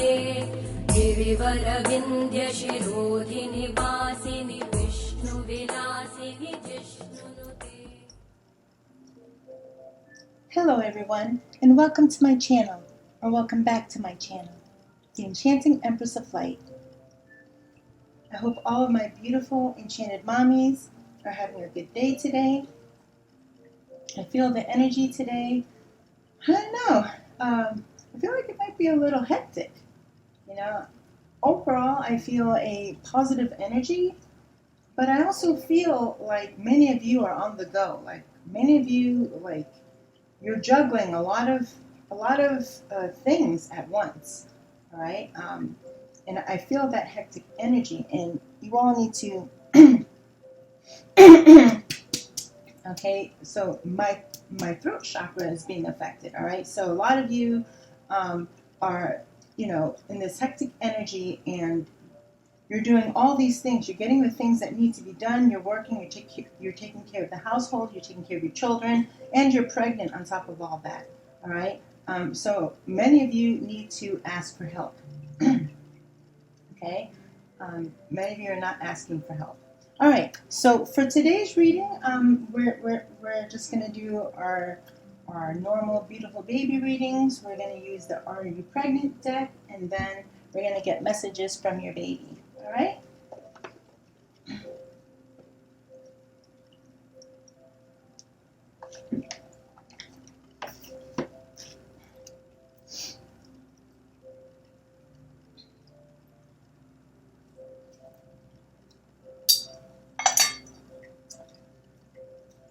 गिरिवरविन्द्यशिरोधिनि वासिनि विष्णुविलासिनि जिष्णुनुते. Hello everyone, and welcome to my channel, or welcome back to my channel, the Enchanting Empress of Light. I hope all of my beautiful enchanted mommies are having a good day today. I feel the energy today. I don't know. I feel like it might be a little hectic. Overall, I feel a positive energy, but I also feel like many of you are on the go. Like many of you, you're juggling a lot of things at once. All right, and I feel that hectic energy, and you all need to. Okay, so my throat chakra is being affected. All right, so a lot of you are in this hectic energy, and you're doing all these things. You're getting the things that need to be done. You're working. You're taking care of the household. You're taking care of your children, and you're pregnant on top of all that. All right. So many of you need to ask for help. Okay. Many of you are not asking for help. All right. So for today's reading, we're just going to do our normal beautiful baby readings. We're going to use the Are You Pregnant deck, and then we're going to get messages from your baby. All right?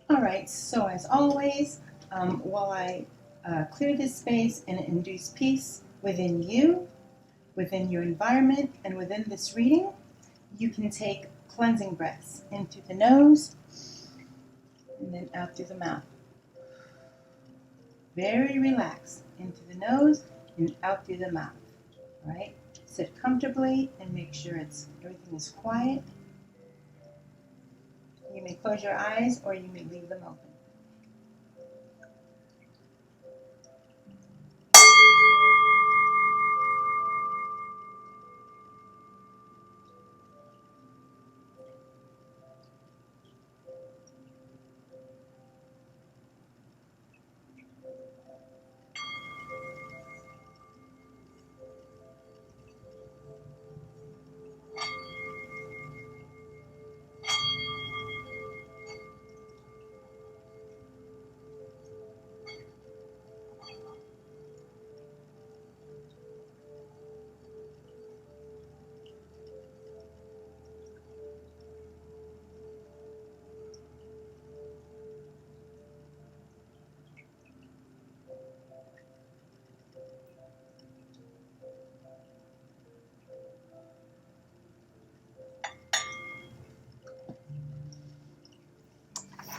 All right, so as always, while I clear this space and induce peace within you, within your environment, and within this reading, you can take cleansing breaths in through the nose and then out through the mouth. Very relaxed, in through the nose and out through the mouth. All right? Sit comfortably and make sure everything is quiet. You may close your eyes or you may leave them open.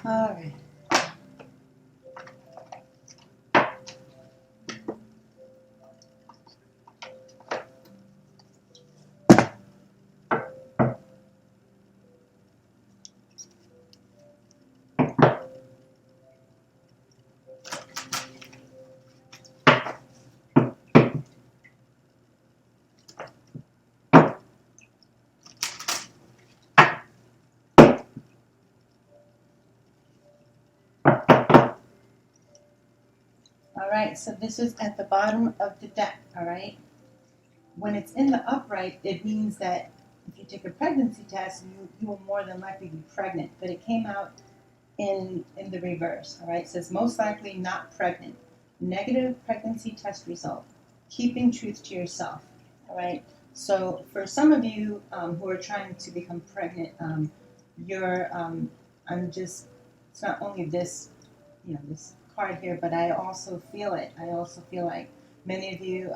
All right. All right, so this is at the bottom of the deck, all right? When it's in the upright, it means that if you take a pregnancy test, you will more than likely be pregnant, but it came out in the reverse, all right? It says most likely not pregnant. Negative pregnancy test result. Keeping truth to yourself, all right? So for some of you who are trying to become pregnant, it's not only this, this card here, but I also feel it. I also feel like many of you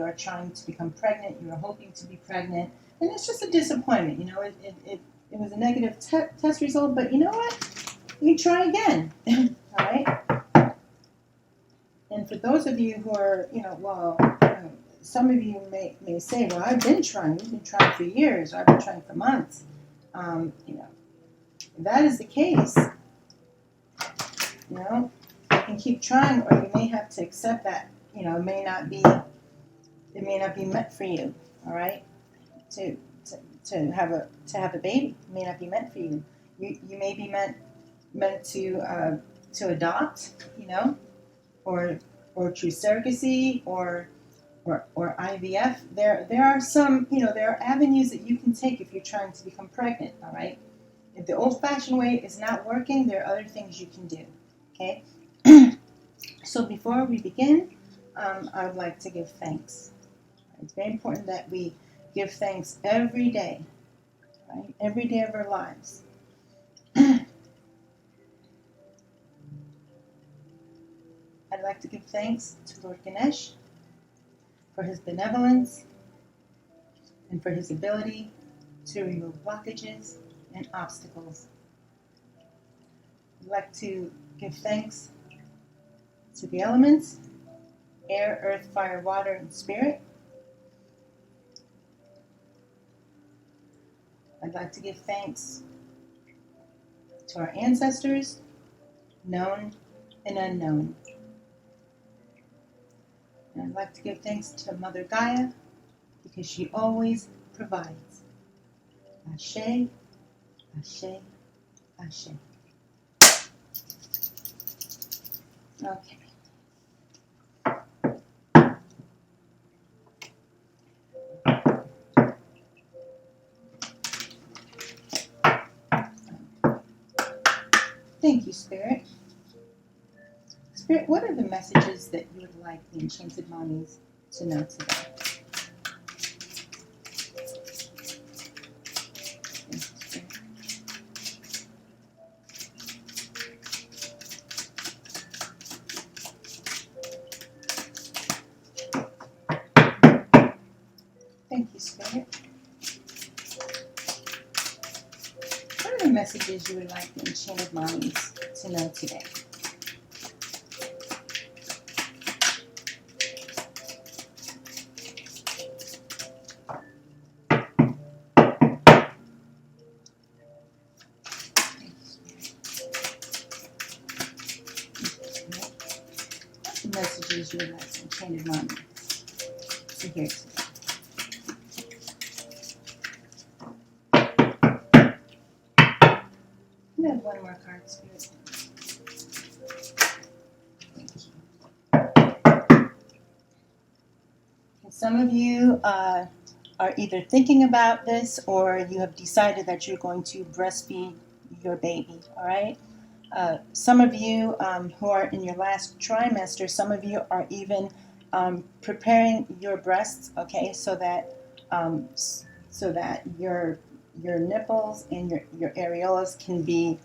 are trying to become pregnant. You are hoping to be pregnant, and it's just a disappointment. It was a negative test result, but you know what? You can try again. All right. And for those of you who are, some of you may say, well, I've been trying. You've been trying for years, or I've been trying for months. If that is the case, you can keep trying, or you may have to accept that, it may may not be meant for you, all right? To have a baby may not be meant for you. You may be meant to adopt, or through surrogacy or IVF. There are some, there are avenues that you can take if you're trying to become pregnant, all right? If the old-fashioned way is not working, there are other things you can do, okay? So before we begin, I would like to give thanks. It's very important that we give thanks every day, right? Every day of our lives. I'd like to give thanks to Lord Ganesh for his benevolence and for his ability to remove blockages and obstacles. I'd like to give thanks to the elements, air, earth, fire, water, and spirit. I'd like to give thanks to our ancestors, known and unknown. And I'd like to give thanks to Mother Gaia because she always provides. Ashe, Ashe, Ashe. Okay. Thank you, Spirit. Spirit, what are the messages that you would like the Enchanted Mommies to know today? Thank you, Spirit. What are the messages you would like the Enchanted Mommies to know today? Messages you would like the Enchanted Mommies to hear today. You have one more card, Spirit. Thank you. And some of you are either thinking about this or you have decided that you're going to breastfeed your baby, all right? Some of you who are in your last trimester, some of you are even preparing your breasts, okay, so that your nipples and your areolas can be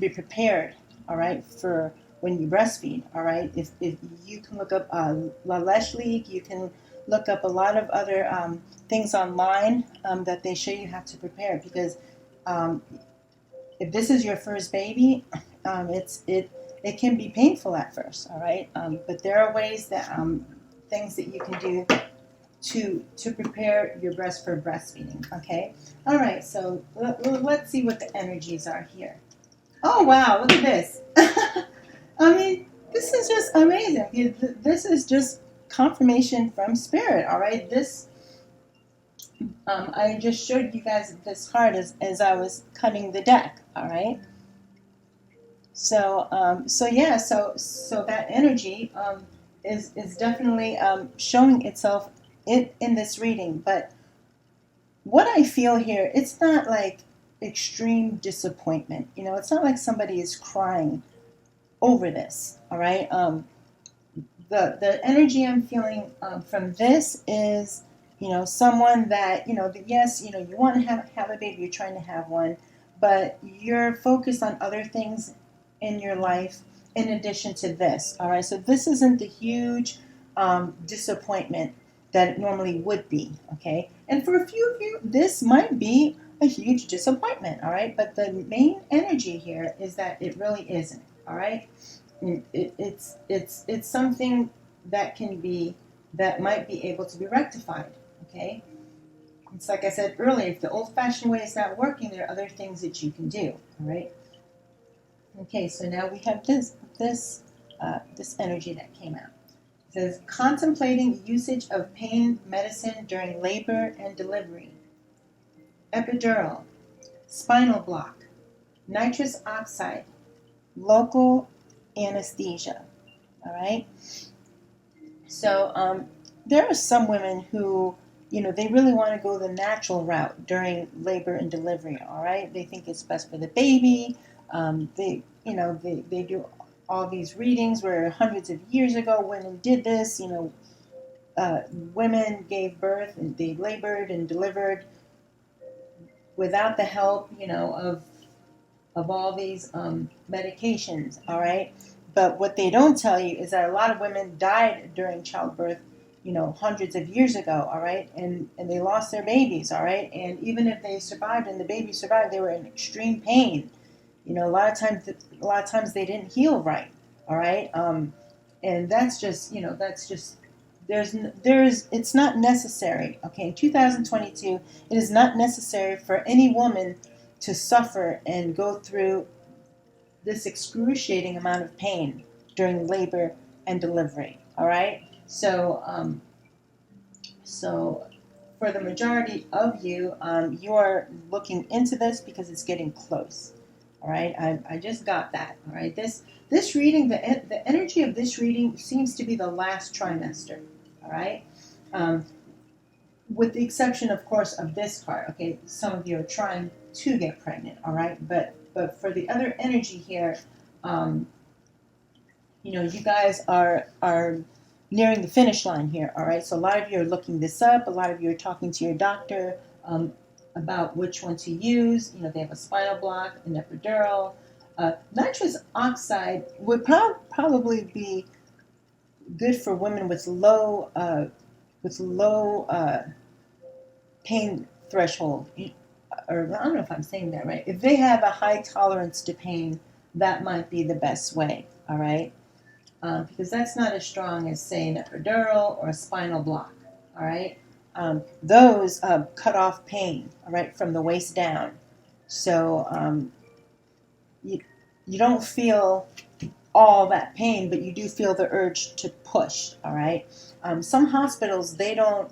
prepared, all right, for when you breastfeed, all right. If you can look up La Leche League, you can look up a lot of other things online that they show you how to prepare, because if this is your first baby, it can be painful at first, all right? But there are ways that things that you can do to prepare your breast for breastfeeding, okay? All right, so let's see what the energies are here. Oh, wow, look at this. I mean, this is just amazing. This is just confirmation from Spirit, all right? This, I just showed you guys this card as I was cutting the deck, all right? So that energy is definitely showing itself in this reading. But what I feel here, it's not like extreme disappointment. It's not like somebody is crying over this. All right. The energy I'm feeling from this is, someone that yes, you want to have a baby, you're trying to have one, but you're focused on other things in your life in addition to this. All right. So this isn't the huge disappointment that it normally would be. Okay. And for a few of you, this might be a huge disappointment. All right. But the main energy here is that it really isn't. All right. It's something that might be able to be rectified. Okay. It's like I said earlier, if the old-fashioned way is not working, there are other things that you can do. All right. Okay, so now we have this energy that came out. says contemplating usage of pain medicine during labor and delivery, epidural, spinal block, nitrous oxide, local anesthesia. All right. So there are some women who, they really want to go the natural route during labor and delivery. All right. They think it's best for the baby. They do all these readings where hundreds of years ago women did this. Women gave birth and they labored and delivered without the help, of all these medications. All right. But what they don't tell you is that a lot of women died during childbirth, hundreds of years ago, all right, and they lost their babies, all right, and even if they survived and the baby survived, they were in extreme pain. A lot of times they didn't heal right, all right, and that's just, it's not necessary, okay, in 2022, it is not necessary for any woman to suffer and go through this excruciating amount of pain during labor and delivery. All right. So for the majority of you, you are looking into this because it's getting close. All right. I just got that. All right. This reading, the energy of this reading seems to be the last trimester. All right. With the exception, of course, of this card. Okay. Some of you are trying to get pregnant. All right. But for the other energy here, you guys are nearing the finish line here, all right? So a lot of you are looking this up. A lot of you are talking to your doctor about which one to use. They have a spinal block, an epidural. Nitrous oxide would probably be good for women with low pain threshold. Or I don't know if I'm saying that right. If they have a high tolerance to pain, that might be the best way, all right? Because that's not as strong as, say, an epidural or a spinal block, all right? Those cut off pain, all right, from the waist down. So you don't feel all that pain, but you do feel the urge to push, all right? Some hospitals, they will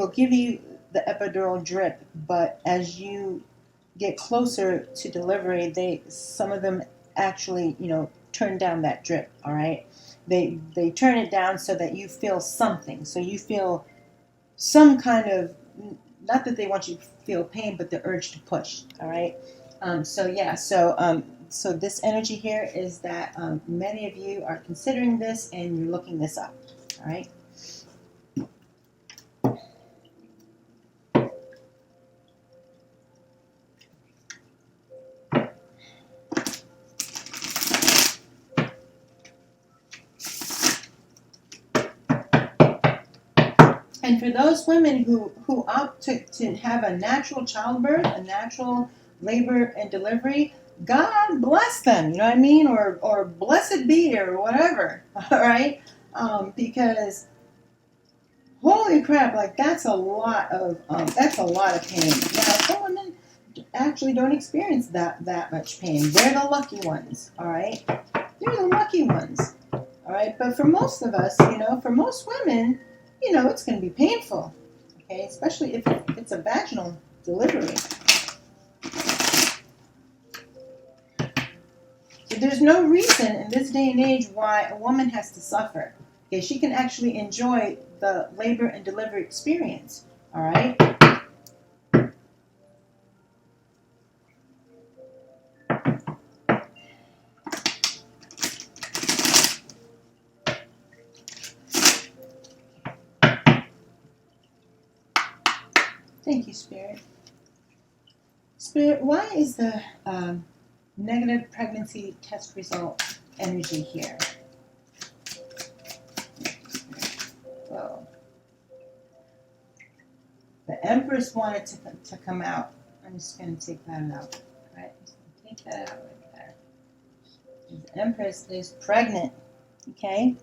give you the epidural drip, but as you get closer to delivery, some of them actually, turn down that drip, all right? They turn it down so that you feel something. So you feel some kind of, not that they want you to feel pain, but the urge to push, all right? So this energy here is that many of you are considering this and you're looking this up, all right? And for those women who opt to have a natural childbirth, a natural labor and delivery, God bless them, you know what I mean? Or blessed be, or whatever, all right? Because holy crap, like that's a lot of pain. Now, some women actually don't experience that much pain. They're the lucky ones, all right? They're the lucky ones, all right? But for most of us, for most women, it's going to be painful, okay? Especially if it's a vaginal delivery. So there's no reason in this day and age why a woman has to suffer. Okay, she can actually enjoy the labor and delivery experience, all right? Thank you, Spirit. Spirit, why is the negative pregnancy test result energy here? Whoa. The Empress wanted to come out. I'm just going to take that out. All right, just gonna take that out right there. The Empress is pregnant. Okay?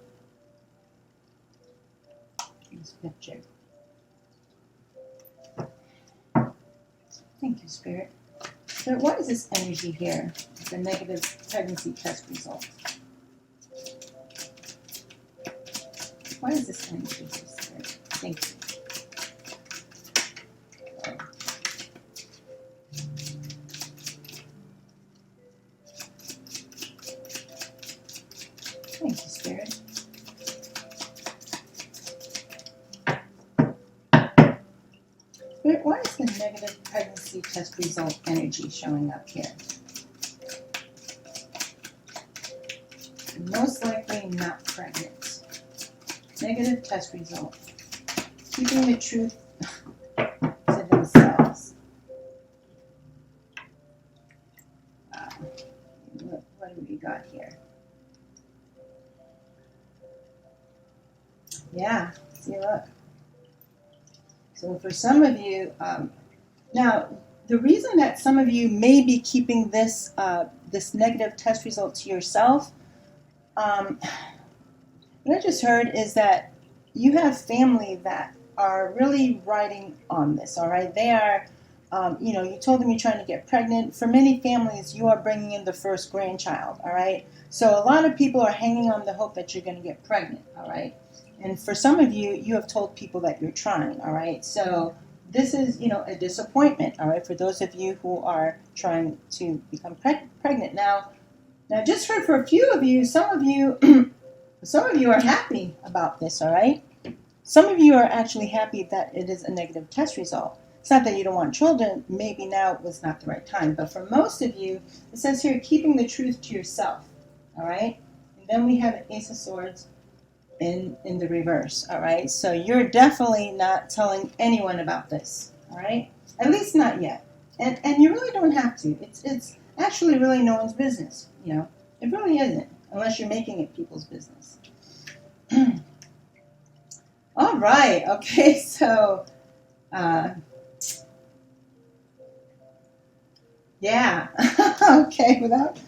This picture. Thank you, Spirit. So what is this energy here? The negative pregnancy test result. Why is this energy so scary? Thank you. Thank you, Spirit. Spirit, why is the negative pregnancy test result energy showing up here? Most likely not pregnant. Negative test result. Keeping the truth to themselves. What do we got here? Yeah, see, look. So for some of you, now the reason that some of you may be keeping this this negative test result to yourself, what I just heard is that you have family that are really riding on this, all right? They are, you know, you told them you're trying to get pregnant. For many families, you are bringing in the first grandchild, all right? So a lot of people are hanging on the hope that you're going to get pregnant, all right? And for some of you, you have told people that you're trying, all right? So this is, you know, a disappointment, all right, for those of you who are trying to become pregnant. Now, just for a few of you, some of you are happy about this, all right? Some of you are actually happy that it is a negative test result. It's not that you don't want children. Maybe now was not the right time. But for most of you, it says here, keeping the truth to yourself, all right? And then we have the Ace of Swords in the reverse, all right? So you're definitely not telling anyone about this, all right? At least not yet. And you really don't have to. It's actually really no one's business, you know? It really isn't, unless you're making it people's business. All right, okay, so, yeah, okay, without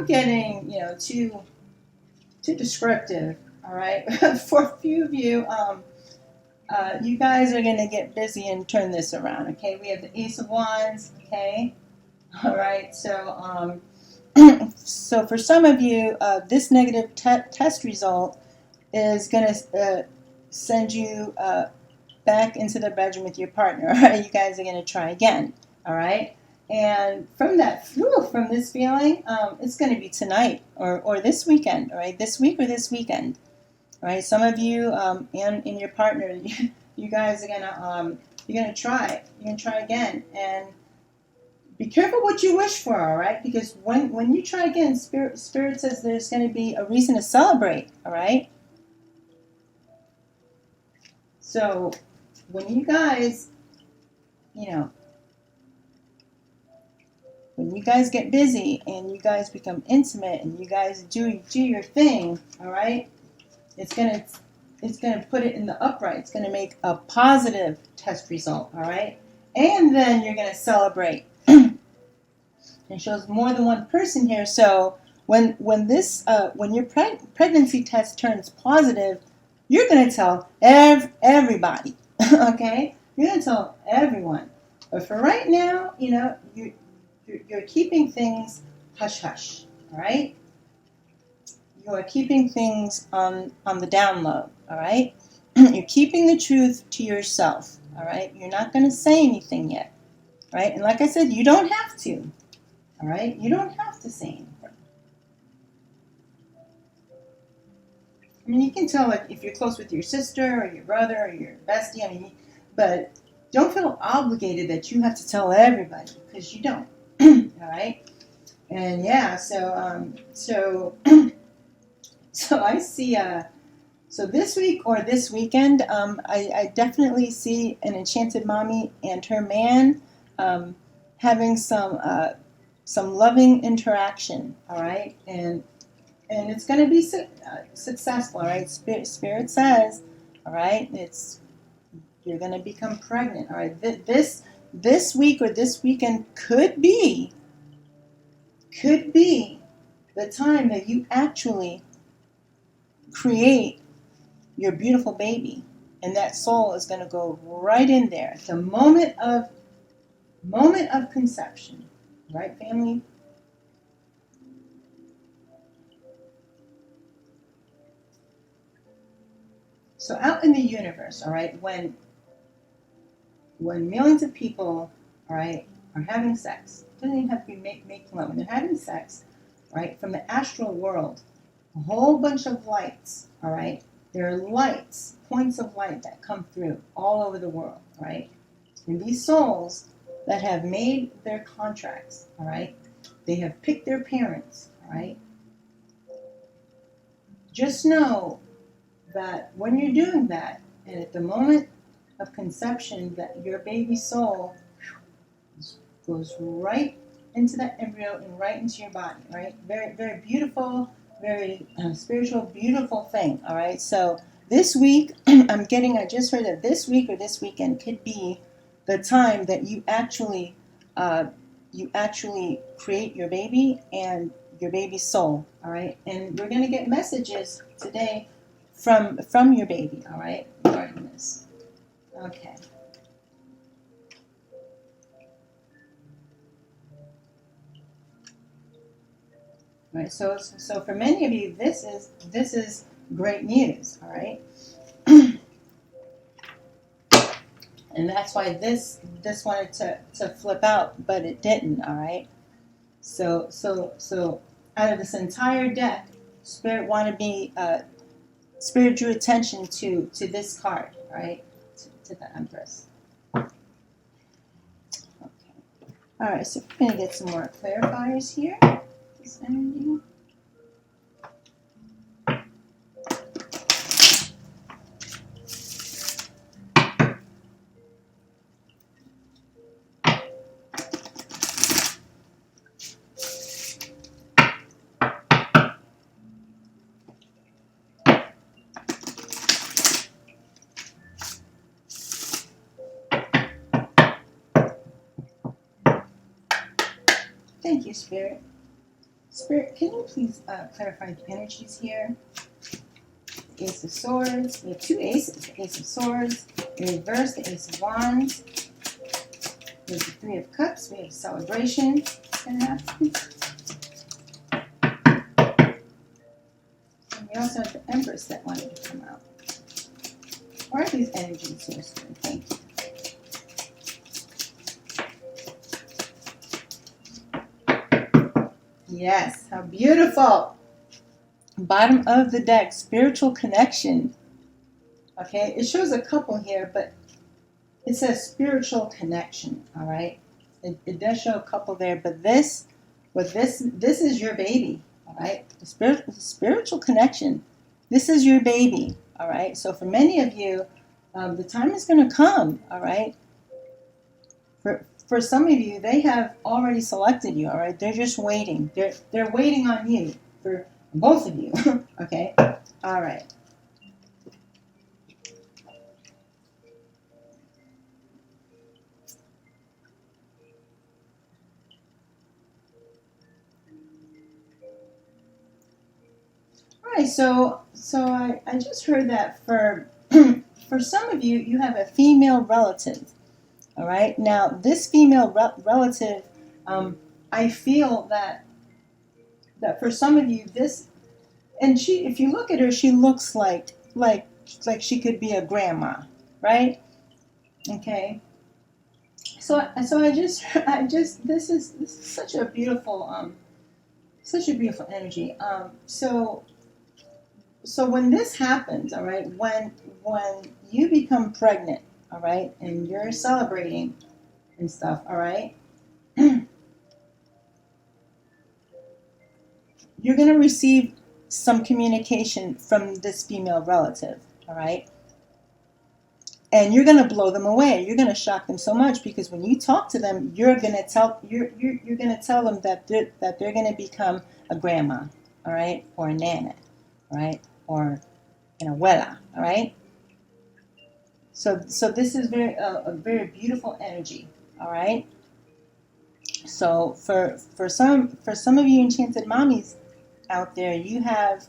getting, you know, too descriptive, all right? For a few of you, you guys are going to get busy and turn this around, okay? We have the Ace of Wands, okay? All right, so, so for some of you, this negative test result is going to send you back into the bedroom with your partner, all right? You guys are going to try again, all right? And from that, from this feeling, it's going to be tonight or this weekend, all right? This week or this weekend, all right? Some of you and your partner, you guys are gonna you're gonna try. You're gonna try again, and be careful what you wish for, all right? Because when you try again, Spirit says there's going to be a reason to celebrate, all right? So when you guys, you know, when you guys get busy and you guys become intimate and you guys do your thing, all right, it's gonna put it in the upright. It's gonna make a positive test result, all right, and then you're gonna celebrate. It shows more than one person here. So when your pregnancy test turns positive, you're gonna tell everybody, okay? You're gonna tell everyone. But for right now, you know, you're keeping things hush hush, all right? You are keeping things on the down low, all right? You're keeping the truth to yourself, all right? You're not going to say anything yet, right? And like I said, you don't have to, all right? You don't have to say anything. I mean, you can tell, like, if you're close with your sister or your brother or your bestie, I mean, but don't feel obligated that you have to tell everybody, because you don't. All right, and yeah, so so I see. So this week or this weekend, I definitely see an enchanted mommy and her man having some loving interaction. All right, and it's going to be successful. All right, Spirit says, all right, you're going to become pregnant. All right, this week or this weekend could be the time that you actually create your beautiful baby, and that soul is going to go right in there at the moment of conception, right, family? So out in the universe, all right, when millions of people, all right, are having sex, it doesn't even have to be making love. When they're having sex, right, from the astral world, a whole bunch of lights, all right, there are lights, points of light that come through all over the world, right? And these souls that have made their contracts, all right, they have picked their parents, all right, just know that when you're doing that, and at the moment of conception, that your baby soul goes right into that embryo and right into your body, right? Very, very beautiful, very spiritual, beautiful thing, all right? So this week, I just heard that this week or this weekend could be the time that you actually create your baby and your baby's soul, all right? And we're going to get messages today from your baby, all right, regarding this. Okay. All right, so for many of you, this is great news, all right? And that's why this wanted to flip out, but it didn't, all right? So out of this entire deck, Spirit drew attention to this card, all right? To the Empress. Okay. All right, so we're going to get some more clarifiers here. This energy. Thank you, Spirit. Spirit, can you please clarify the energies here? Ace of Swords. We have two aces. The Ace of Swords. In reverse, the Ace of Wands. We have the Three of Cups. We have celebration. And we also have the Empress that wanted to come out. What are these energies here, Spirit? Thank you. Yes, how beautiful. Bottom of the deck, spiritual connection. Okay, it shows a couple here, but it says spiritual connection, all right? It does show a couple there, but this is your baby, all right? The spiritual connection. This is your baby, all right? So for many of you, the time is going to come, all right? For some of you, they have already selected you, all right? They're just waiting. They're waiting on you, for both of you, okay? All right. All right, so I just heard that for for some of you, you have a female relative. All right. Now, this female relative, I feel that for some of you, and if you look at her, she looks like she could be a grandma, right? Okay. So I just this is such a beautiful energy. So when this happens, all right, when you become pregnant, all right, and you're celebrating and stuff, all right, you're going to receive some communication from this female relative, all right, and you're going to blow them away. You're going to shock them so much, because when you talk to them, you're going to tell them that they're going to become a grandma, all right, or a nana, all right, or an abuela, all right. So this is a very beautiful energy, all right. So for some of you enchanted mommies out there, you have,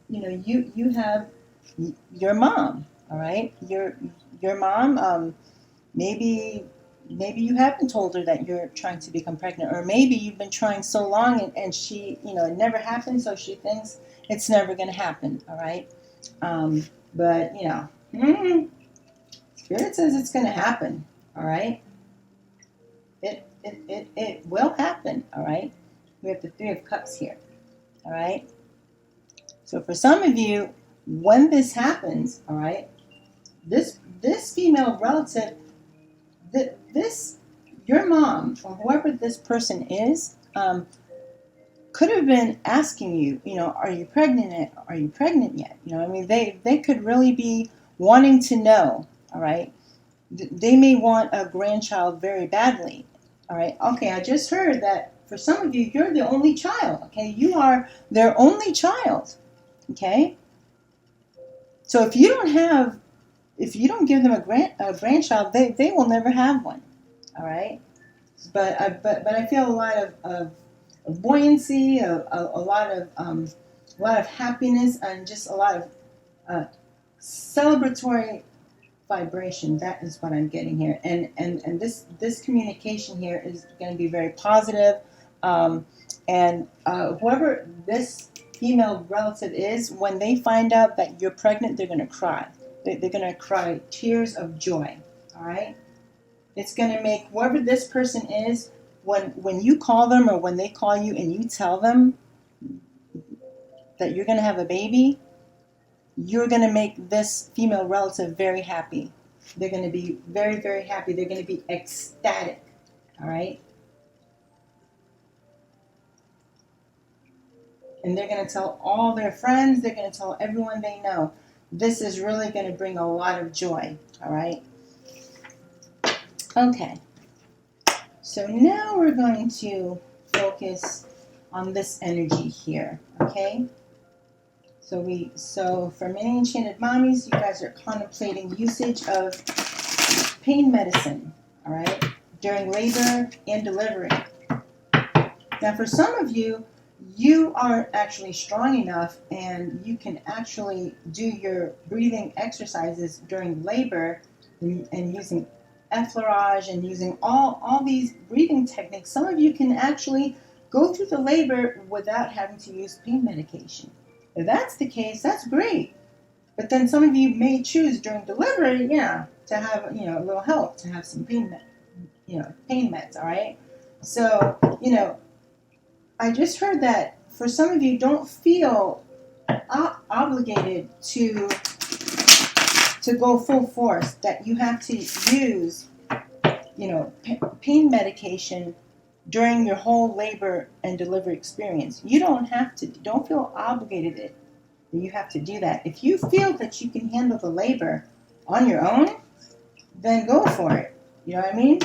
you have your mom, all right. Your mom. Maybe you haven't told her that you're trying to become pregnant, or maybe you've been trying so long and she, it never happened, so she thinks it's never going to happen, all right. But, Spirit says it's going to happen, all right? It will happen, all right? We have the Three of Cups here, all right? So for some of you, when this happens, all right, this female relative, this your mom or whoever this person is, could have been asking you, are you pregnant? Are you pregnant yet? They could really be wanting to know, all right? They may want a grandchild very badly, all right? Okay, I just heard that for some of you, you're the only child, okay? You are their only child, okay? So if you don't give them a grandchild, they will never have one, all right? But I feel a lot of buoyancy, a lot of happiness, and just a lot of celebratory vibration. That is what I'm getting here, and this communication here is going to be very positive. And whoever this female relative is, when they find out that you're pregnant, they're going to cry. They're going to cry tears of joy. All right. It's going to make whoever this person is, when you call them or when they call you and you tell them that you're going to have a baby, you're going to make this female relative very happy. They're going to be very, very happy. They're going to be ecstatic. All right? And they're going to tell all their friends. They're going to tell everyone they know. This is really going to bring a lot of joy. All right? Okay. So now we're going to focus on this energy here. Okay? So for many enchanted mommies, you guys are contemplating usage of pain medicine, all right, during labor and delivery. Now, for some of you, you are actually strong enough and you can actually do your breathing exercises during labor and using effleurage and using all these breathing techniques. Some of you can actually go through the labor without having to use pain medication. If that's the case, that's great. But then some of you may choose during delivery, to have, a little help, to have some pain meds, all right? So, I just heard that for some of you, don't feel obligated to go full force, that you have to use, pain medication during your whole labor and delivery experience. You don't have to. Don't feel obligated that you have to do that. If you feel that you can handle the labor on your own, then go for it. You know what I mean?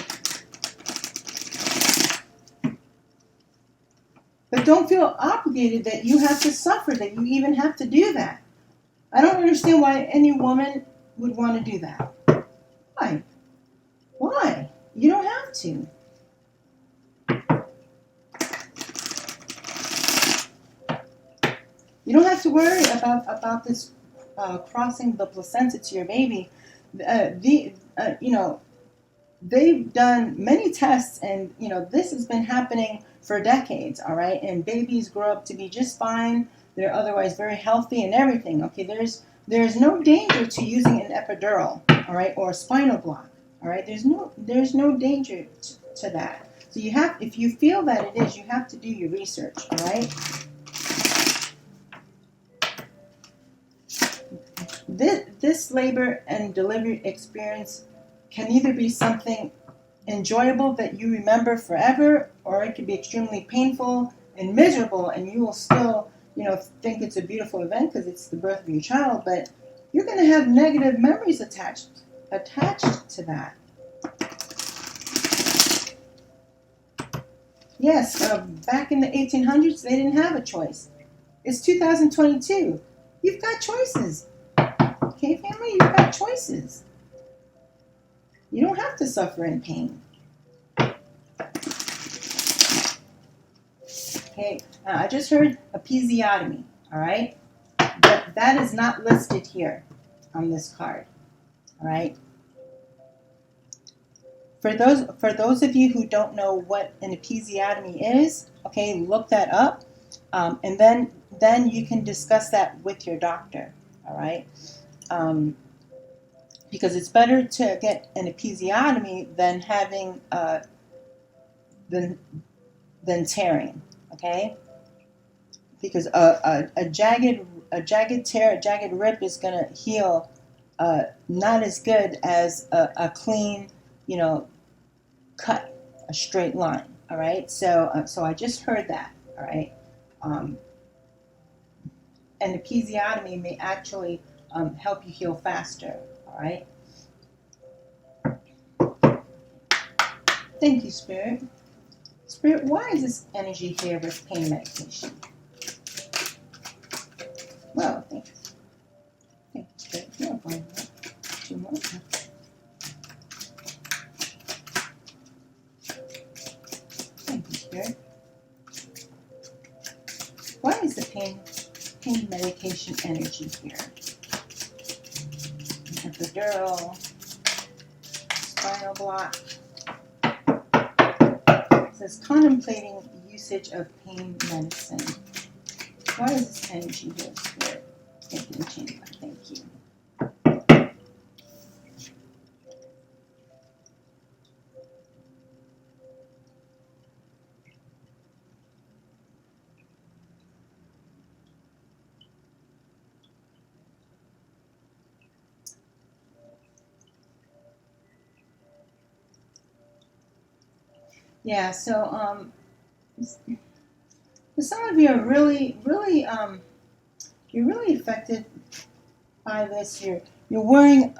But don't feel obligated that you have to suffer, that you even have to do that. I don't understand why any woman would want to do that. Why? Why? You don't have to. You don't have to worry about this crossing the placenta to your baby. They've done many tests, and this has been happening for decades. All right, and babies grow up to be just fine. They're otherwise very healthy and everything. Okay, there's no danger to using an epidural. All right, or a spinal block. All right, there's no danger to that. So if you feel that it is, you have to do your research. All right. This labor and delivery experience can either be something enjoyable that you remember forever, or it can be extremely painful and miserable, and you will still, think it's a beautiful event because it's the birth of your child, but you're going to have negative memories attached to that. Yes, back in the 1800s, they didn't have a choice. It's 2022. You've got choices. Okay, family, you've got choices. You don't have to suffer in pain. Okay, I just heard episiotomy, all right? But that is not listed here on this card, all right? For those of you who don't know what an episiotomy is, okay, look that up, and then you can discuss that with your doctor, all right? Because it's better to get an episiotomy than having than tearing, okay? Because a jagged tear, a jagged rip is going to heal not as good as a clean, cut, a straight line. All right. So I just heard that. All right. Um, and episiotomy may actually help you heal faster. All right. Thank you, Spirit. Spirit, why is this energy here with pain medication? Well, thanks. Thank you, Spirit. You're going to 2 more. Thank you, Spirit. Why is the pain medication energy here? Epidural, spinal block. It says contemplating usage of pain medicine. Why is this energy here, Spirit? Thank you, Chamber. Thank you. Yeah, so some of you are really you're really affected by this. You're worrying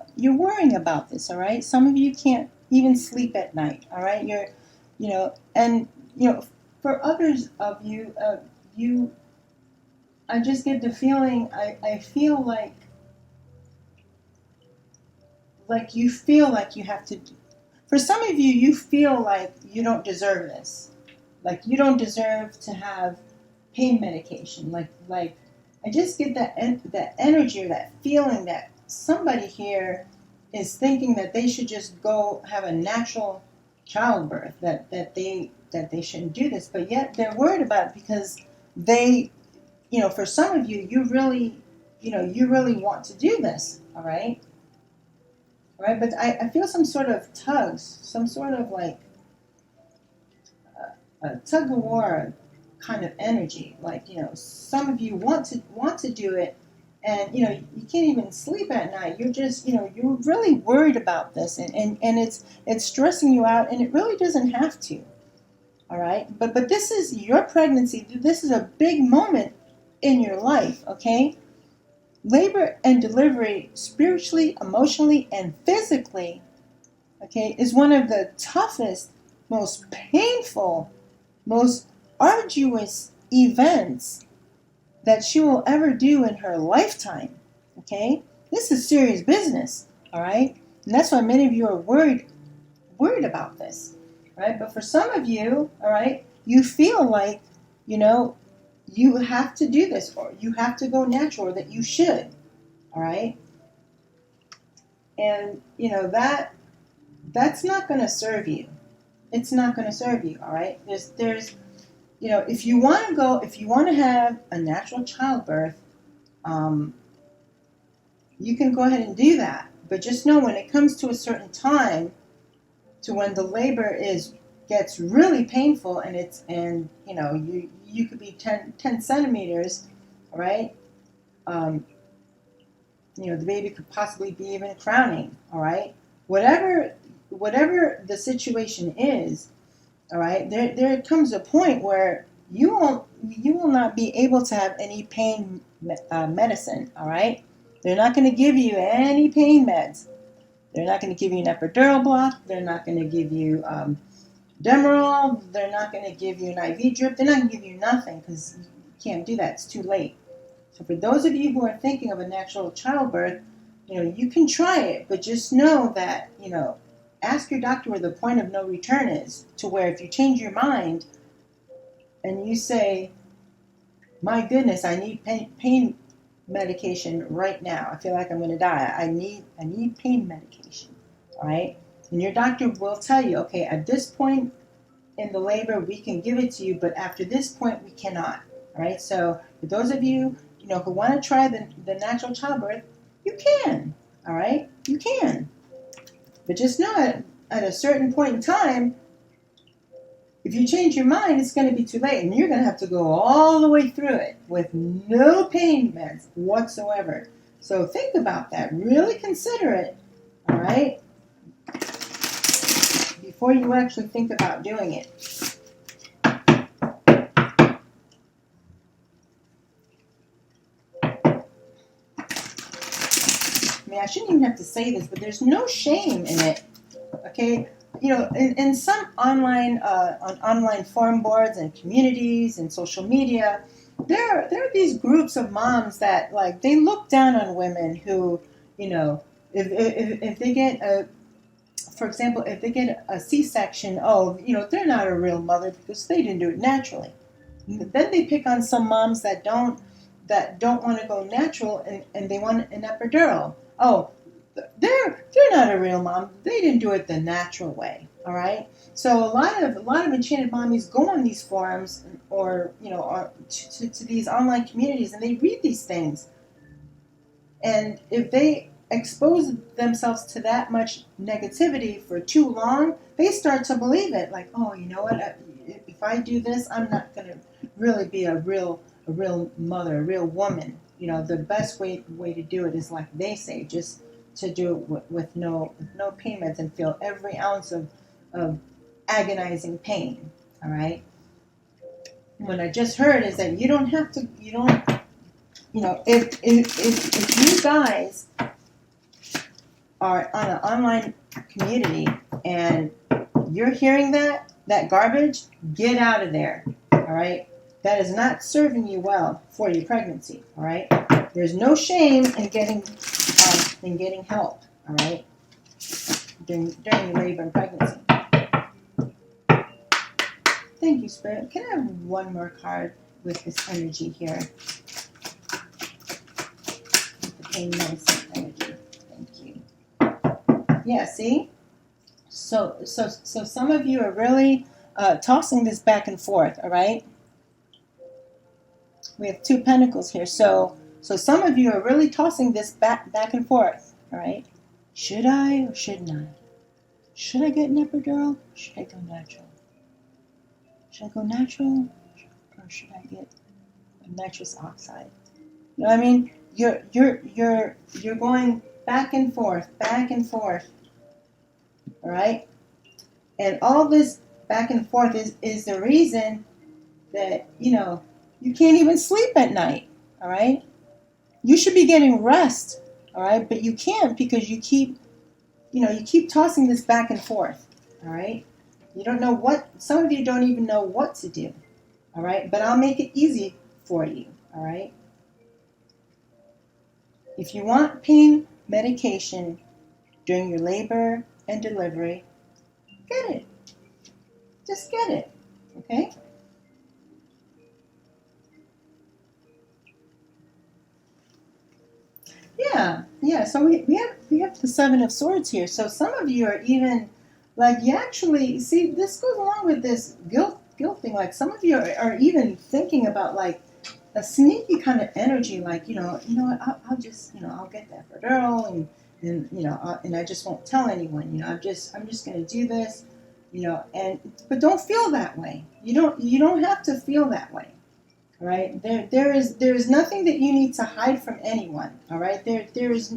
about this, all right? Some of you can't even sleep at night, all right? And for others of you, I just get the feeling, I feel like you feel like you have to. For some of you, you feel like you don't deserve this. Like you don't deserve to have pain medication. Like I just get that energy or that feeling that somebody here is thinking that they should just go have a natural childbirth, that they shouldn't do this, but yet they're worried about it because they, for some of you, you really want to do this, all right? All right, but I feel some sort of tugs, some sort of like a tug of war kind of energy. Like, some of you want to do it, and you can't even sleep at night. You're just, you're really worried about this, and it's stressing you out, and it really doesn't have to. All right, but this is your pregnancy. This is a big moment in your life, okay? Labor and delivery, spiritually, emotionally, and physically, okay, is one of the toughest, most painful, most arduous events that she will ever do in her lifetime, okay? This is serious business, all right? And that's why many of you are worried about this, right? But for some of you, all right, you feel like, you have to do this, or you have to go natural, or that you should, all right? And, that's not going to serve you. It's not going to serve you, all right? There's if you want to have a natural childbirth, you can go ahead and do that. But just know when it comes to a certain time, to when the labor gets really painful, and you could be 10 centimeters, all right? The baby could possibly be even crowning, all right? Whatever the situation is, all right, there comes a point where you will not be able to have any pain medicine, all right? They're not going to give you any pain meds. They're not going to give you an epidural block. They're not going to give you Demerol. They're not going to give you an IV drip. They're not going to give you nothing because you can't do that. It's too late. So for those of you who are thinking of a natural childbirth, you can try it, but just know that, ask your doctor where the point of no return is, to where if you change your mind and you say, my goodness, I need pain medication right now. I feel like I'm going to die. I need pain medication, all right? And your doctor will tell you, okay, at this point in the labor, we can give it to you, but after this point, we cannot, all right? So for those of you who want to try the natural childbirth, you can. All right, you can. But just know at a certain point in time, if you change your mind, it's going to be too late, and you're going to have to go all the way through it with no pain meds whatsoever. So think about that. Really consider it, all right, before you actually think about doing it. I mean, I shouldn't even have to say this, but there's no shame in it, okay? In some online on online forum boards and communities and social media, there are these groups of moms that, like, they look down on women who, if they get for example, if they get a C-section, they're not a real mother because they didn't do it naturally. Then they pick on some moms that don't want to go natural and they want an epidural. Oh, they're not a real mom. They didn't do it the natural way. All right. So a lot of enchanted mommies go on these forums or to these online communities, and they read these things. And if they expose themselves to that much negativity for too long, they start to believe it. Like, oh, you know what? If I do this, I'm not going to really be a real mother, a real woman. The best way to do it is like they say, just to do it with no pain meds and feel every ounce of agonizing pain. All right. What I just heard is that you don't have to. If you guys are on an online community and you're hearing that garbage, get out of there. All right. That is not serving you well for your pregnancy. All right. There's no shame in getting help. All right. During your labor and pregnancy. Thank you, Spirit. Can I have one more card with this energy here? With the pain medicine energy. Thank you. Yeah. See. So some of you are really tossing this back and forth. All right. We have 2 pentacles here. So some of you are really tossing this back and forth. All right. Should I or shouldn't I? Should I get an epidural? Or should I go natural? Should I go natural or should I get a nitrous oxide? You know what I mean? You're going back and forth. All right. And all this back and forth is the reason that you can't even sleep at night. All right. You should be getting rest. All right, but you can't because you keep tossing this back and forth. All right. You don't know some of you don't even know what to do. All right. But I'll make it easy for you. All right. If you want pain medication during your labor and delivery, get it. Just get it. Okay. Yeah. So we have the 7 of Swords here. So some of you are even like, you actually see, this goes along with this guilt thing. Like some of you are even thinking about like a sneaky kind of energy. Like what, I'll just I'll get that epidural and I just won't tell anyone. I'm just gonna do this. But don't feel that way. You don't have to feel that way. All right. There is nothing that you need to hide from anyone. All right. There's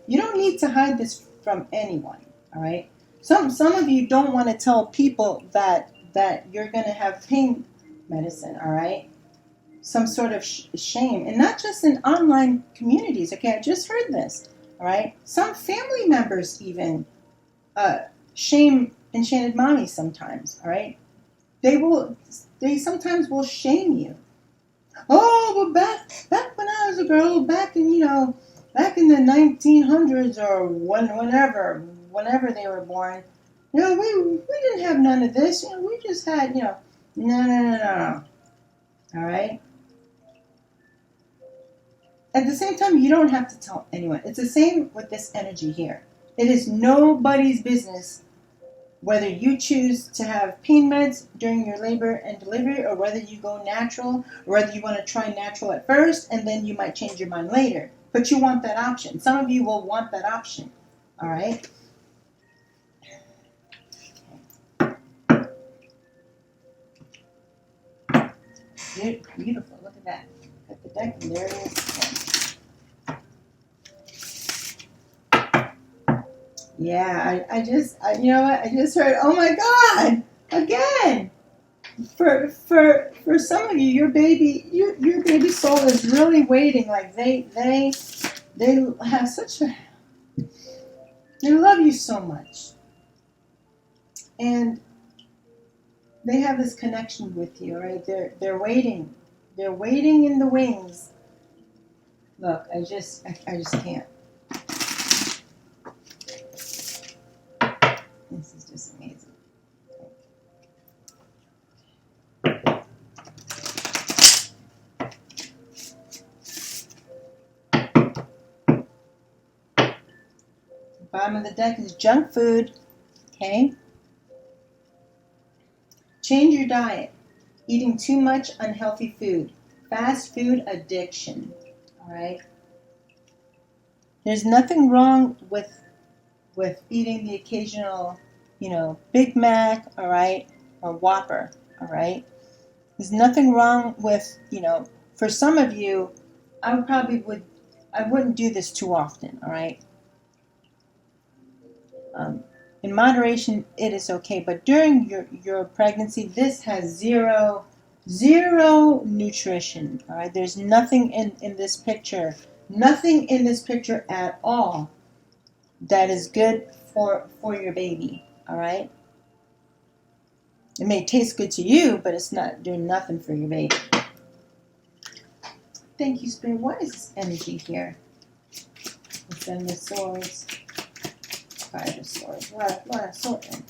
you don't need to hide this from anyone. All right. Some of you don't want to tell people that you're going to have pain medicine. All right. Some sort of shame, and not just in online communities. Okay. I just heard this. All right. Some family members even shame enchanted mommies sometimes. All right. They sometimes will shame you. Oh, but back when I was a girl, back in the 1900s or whenever they were born, we didn't have none of this. We just had, no. All right. At the same time, you don't have to tell anyone. It's the same with this energy here. It is nobody's business whether you choose to have pain meds during your labor and delivery, or whether you go natural, or whether you want to try natural at first and then you might change your mind later. But you want that option. Some of you will want that option. All right? Beautiful. Look at that. Cut the deck, and there it is. Yeah, you know what? I just heard, oh my God, again. For some of you, your baby soul is really waiting. Like they have such a, they love you so much, and they have this connection with you, right? They're waiting in the wings. Look, I just can't. This is just amazing. Bottom of the deck is junk food. Okay. Change your diet. Eating too much unhealthy food. Fast food addiction. All right. There's nothing wrong with eating the occasional, Big Mac, all right, or Whopper, all right. There's nothing wrong with, for some of you, I wouldn't do this too often, all right. In moderation, it is okay, but during your pregnancy, this has zero nutrition, all right. There's nothing in this picture, at all that is good for your baby, all right. It may taste good to you, but it's not doing nothing for your baby. Thank you, Spirit. What is this energy here? It's in the swords. Five of swords. What swords.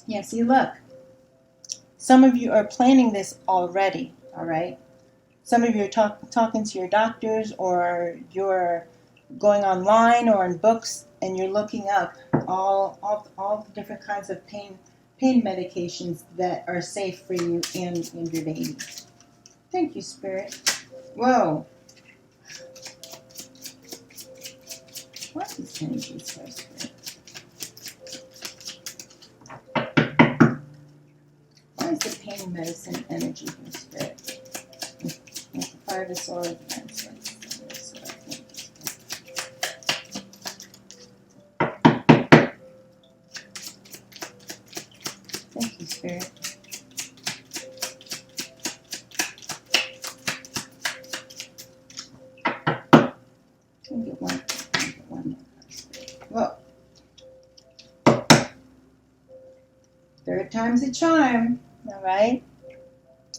Yeah, see, look. Some of you are planning this already, all right? Some of you are talking to your doctors, or you're going online or in books, and you're looking up all the different kinds of pain medications that are safe for you and your baby. Thank you, Spirit. Whoa. What is energies for Spirit? Why is the pain medicine energy for Spirit? With the Five of Swords and Swords. Thank you, Spirit. Get one. Well, third time's a charm. All right.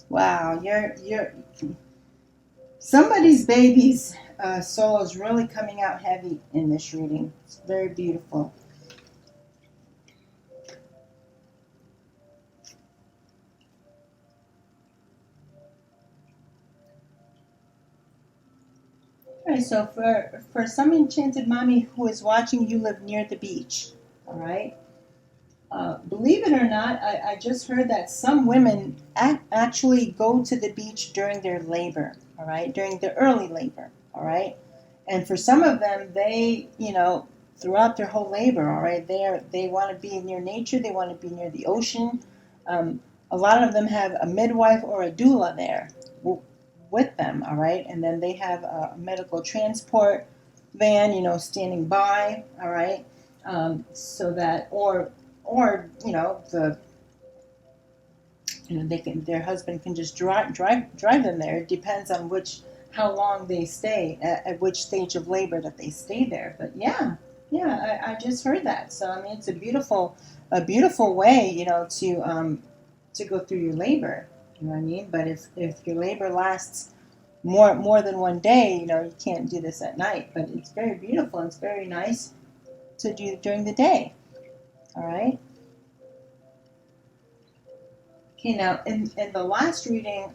Wow, you're somebody's baby's soul is really coming out heavy in this reading. It's very beautiful. All right, so for some enchanted mommy who is watching, you live near the beach. All right. Believe it or not, I just heard that some women actually go to the beach during their labor, all right, during the early labor, all right. And for some of them, they, throughout their whole labor, all right, they want to be near nature, they want to be near the ocean. A lot of them have a midwife or a doula there with them, all right, and then they have a medical transport van, standing by, all right, so that, or their husband can just drive them there. It depends on how long they stay, at which stage of labor that they stay there. But yeah, I just heard that. So I mean, it's a beautiful way, to go through your labor. You know what I mean? But if your labor lasts more than one day, you can't do this at night. But it's very beautiful. It's very nice to do during the day. All right. Okay, now in the last reading,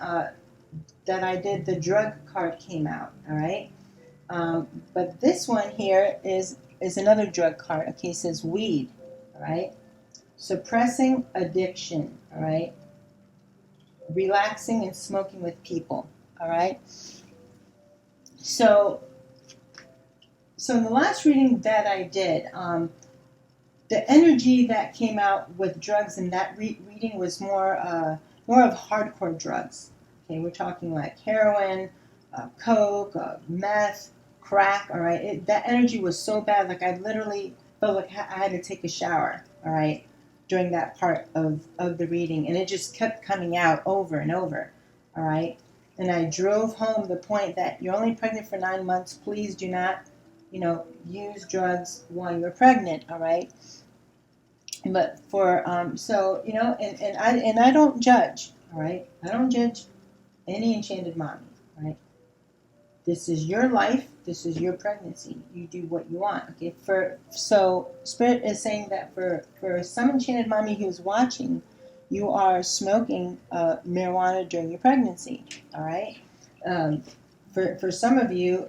that I did, the drug card came out, all right? But this one here is another drug card. Okay, it says weed, all right? Suppressing addiction, all right? Relaxing and smoking with people, all right? So in the last reading that I did, the energy that came out with drugs in that reading was more of hardcore drugs. Okay, we're talking like heroin, coke, meth, crack. All right, that energy was so bad, like I literally felt like I had to take a shower. All right, during that part of the reading, and it just kept coming out over and over. All right, and I drove home the point that you're only pregnant for 9 months. Please do not, use drugs while you're pregnant. All right. But for and I don't judge, all right. I don't judge any enchanted mommy, all right. This is your life. This is your pregnancy. You do what you want, okay. So Spirit is saying that for some enchanted mommy who's watching, you are smoking marijuana during your pregnancy, all right. For some of you,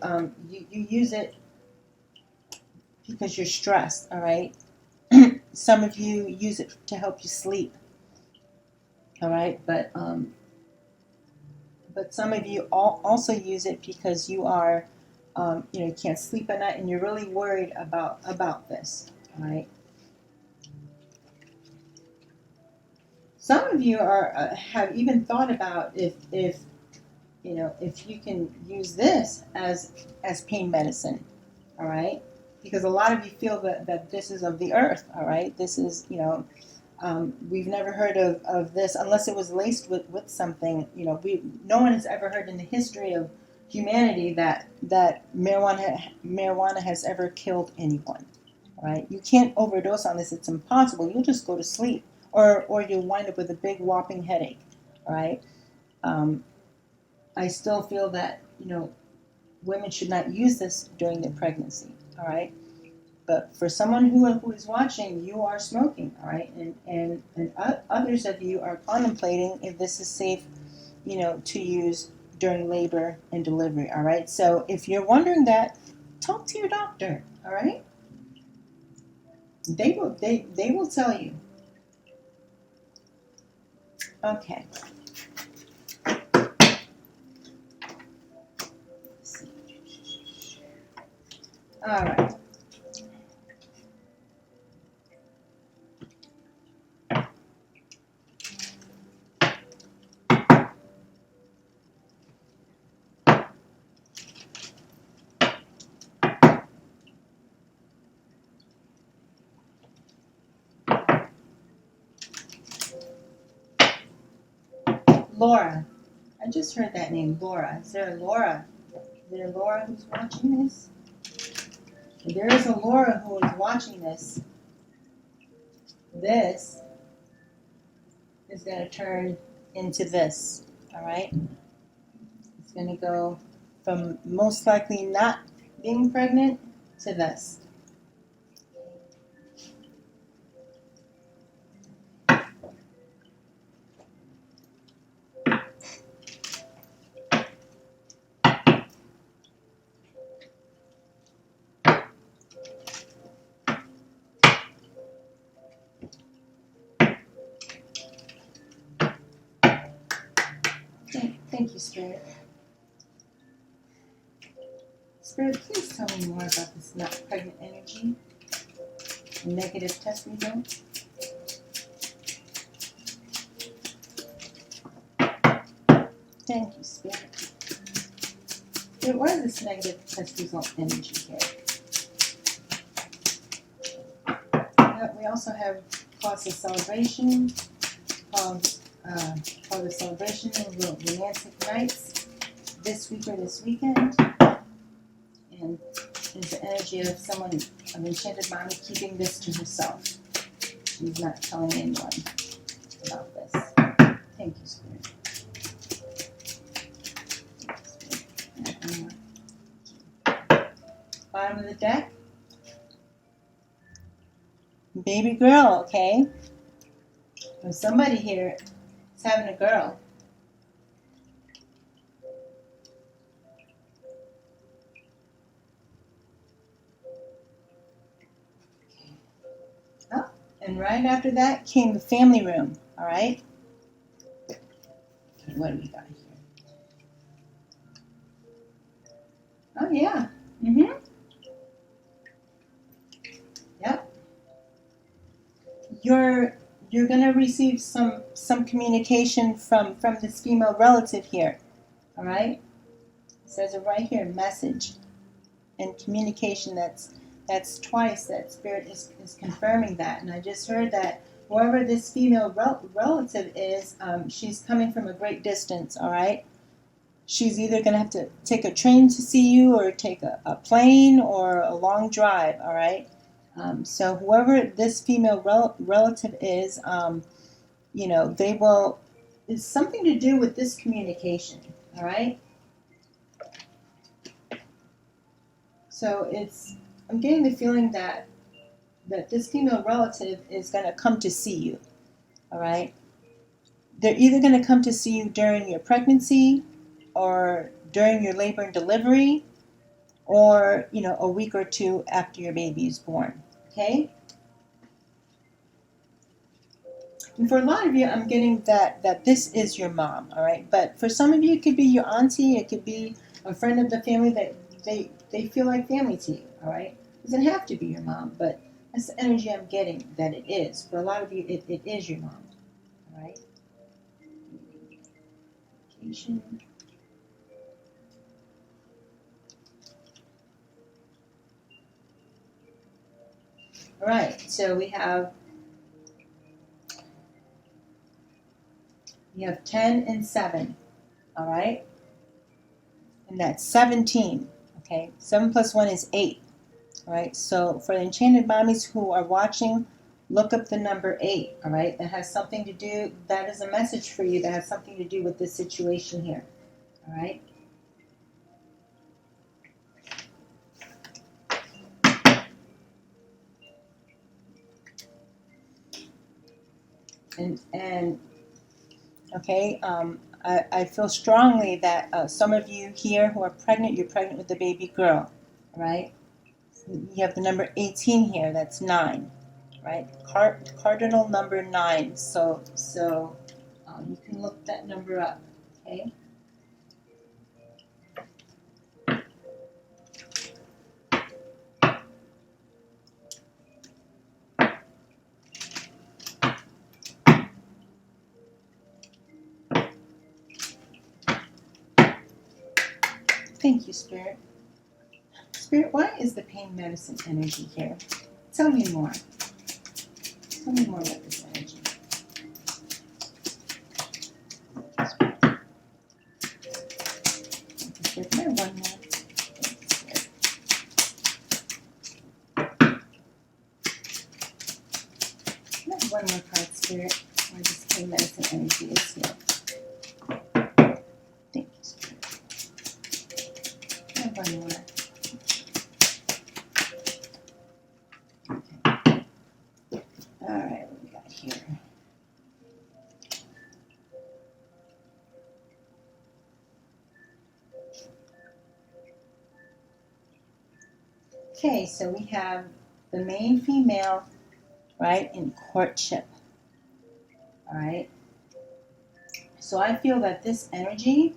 you use it because you're stressed, all right. Some of you use it to help you sleep, all right, but some of you also use it because you are, you can't sleep at night and you're really worried about this, all right. Some of you have even thought about if you can use this as pain medicine, all right, because a lot of you feel that this is of the earth, all right. This is, we've never heard of this unless it was laced with something. No one has ever heard in the history of humanity that marijuana has ever killed anyone. All right, you can't overdose on this; it's impossible. You'll just go to sleep, or you'll wind up with a big whopping headache. All right, I still feel that women should not use this during their pregnancy. All right. But for someone who is watching, you are smoking, all right, and others of you are contemplating if this is safe, to use during labor and delivery, all right. So if you're wondering that, talk to your doctor, all right. They will tell you. Okay. All right. Laura. I just heard that name, Laura. Is there a Laura? Is there a Laura who's watching this? If there is a Laura who is watching this, this is going to turn into this, all right? It's going to go from most likely not being pregnant to this. Thank you, Spirit. Spirit, please tell me more about this not pregnant energy and negative test results. Thank you, Spirit. Spirit, what is this negative test result energy here? We also have cause of celebration, cause of celebration and romantic nights this week or this weekend. And there's the energy of someone, an enchanted mommy, keeping this to herself. She's not telling anyone about this. Thank you, Spirit. Bottom of the deck. Baby girl, okay? There's somebody here is having a girl. And right after that came the family room, all right? Okay, what do we got here? Oh, yeah. Mm-hmm. Yep. You're gonna receive some communication from this female relative here, all right? It says it right here, message and communication. That's twice that Spirit is confirming that. And I just heard that whoever this female relative is, she's coming from a great distance, all right? She's either going to have to take a train to see you or take a plane or a long drive, all right? So whoever this female relative is, they will, it's something to do with this communication, all right? So I'm getting the feeling that this female relative is going to come to see you, all right? They're either going to come to see you during your pregnancy or during your labor and delivery or, a week or two after your baby is born, okay? And for a lot of you, I'm getting that this is your mom, all right? But for some of you, it could be your auntie, it could be a friend of the family that they feel like family to you, all right? It doesn't have to be your mom, but that's the energy I'm getting that it is. For a lot of you, it is your mom, all right? All right, so we have 10 and 7, all right? And that's 17, okay? 7 plus 1 is 8, all right? So for the Enchanted Mommies who are watching, look up the number 8, all right? That has something to do, that is a message for you that has something to do with this situation here, all right? And okay, I feel strongly that some of you here who are pregnant, you're pregnant with a baby girl, right? You have the number 18 here, that's 9, right? Cardinal number 9, so you can look that number up, okay? Thank you, Spirit. Spirit, why is the pain medicine energy here? Tell me more. Tell me more about this energy. Spirit, can I have one more? Can I have one more card, Spirit, where this pain medicine energy is here? Thank you, Spirit. Can I have one more? Alright, what we got here? Okay, so we have the main female, right, in courtship. Alright? So I feel that this energy,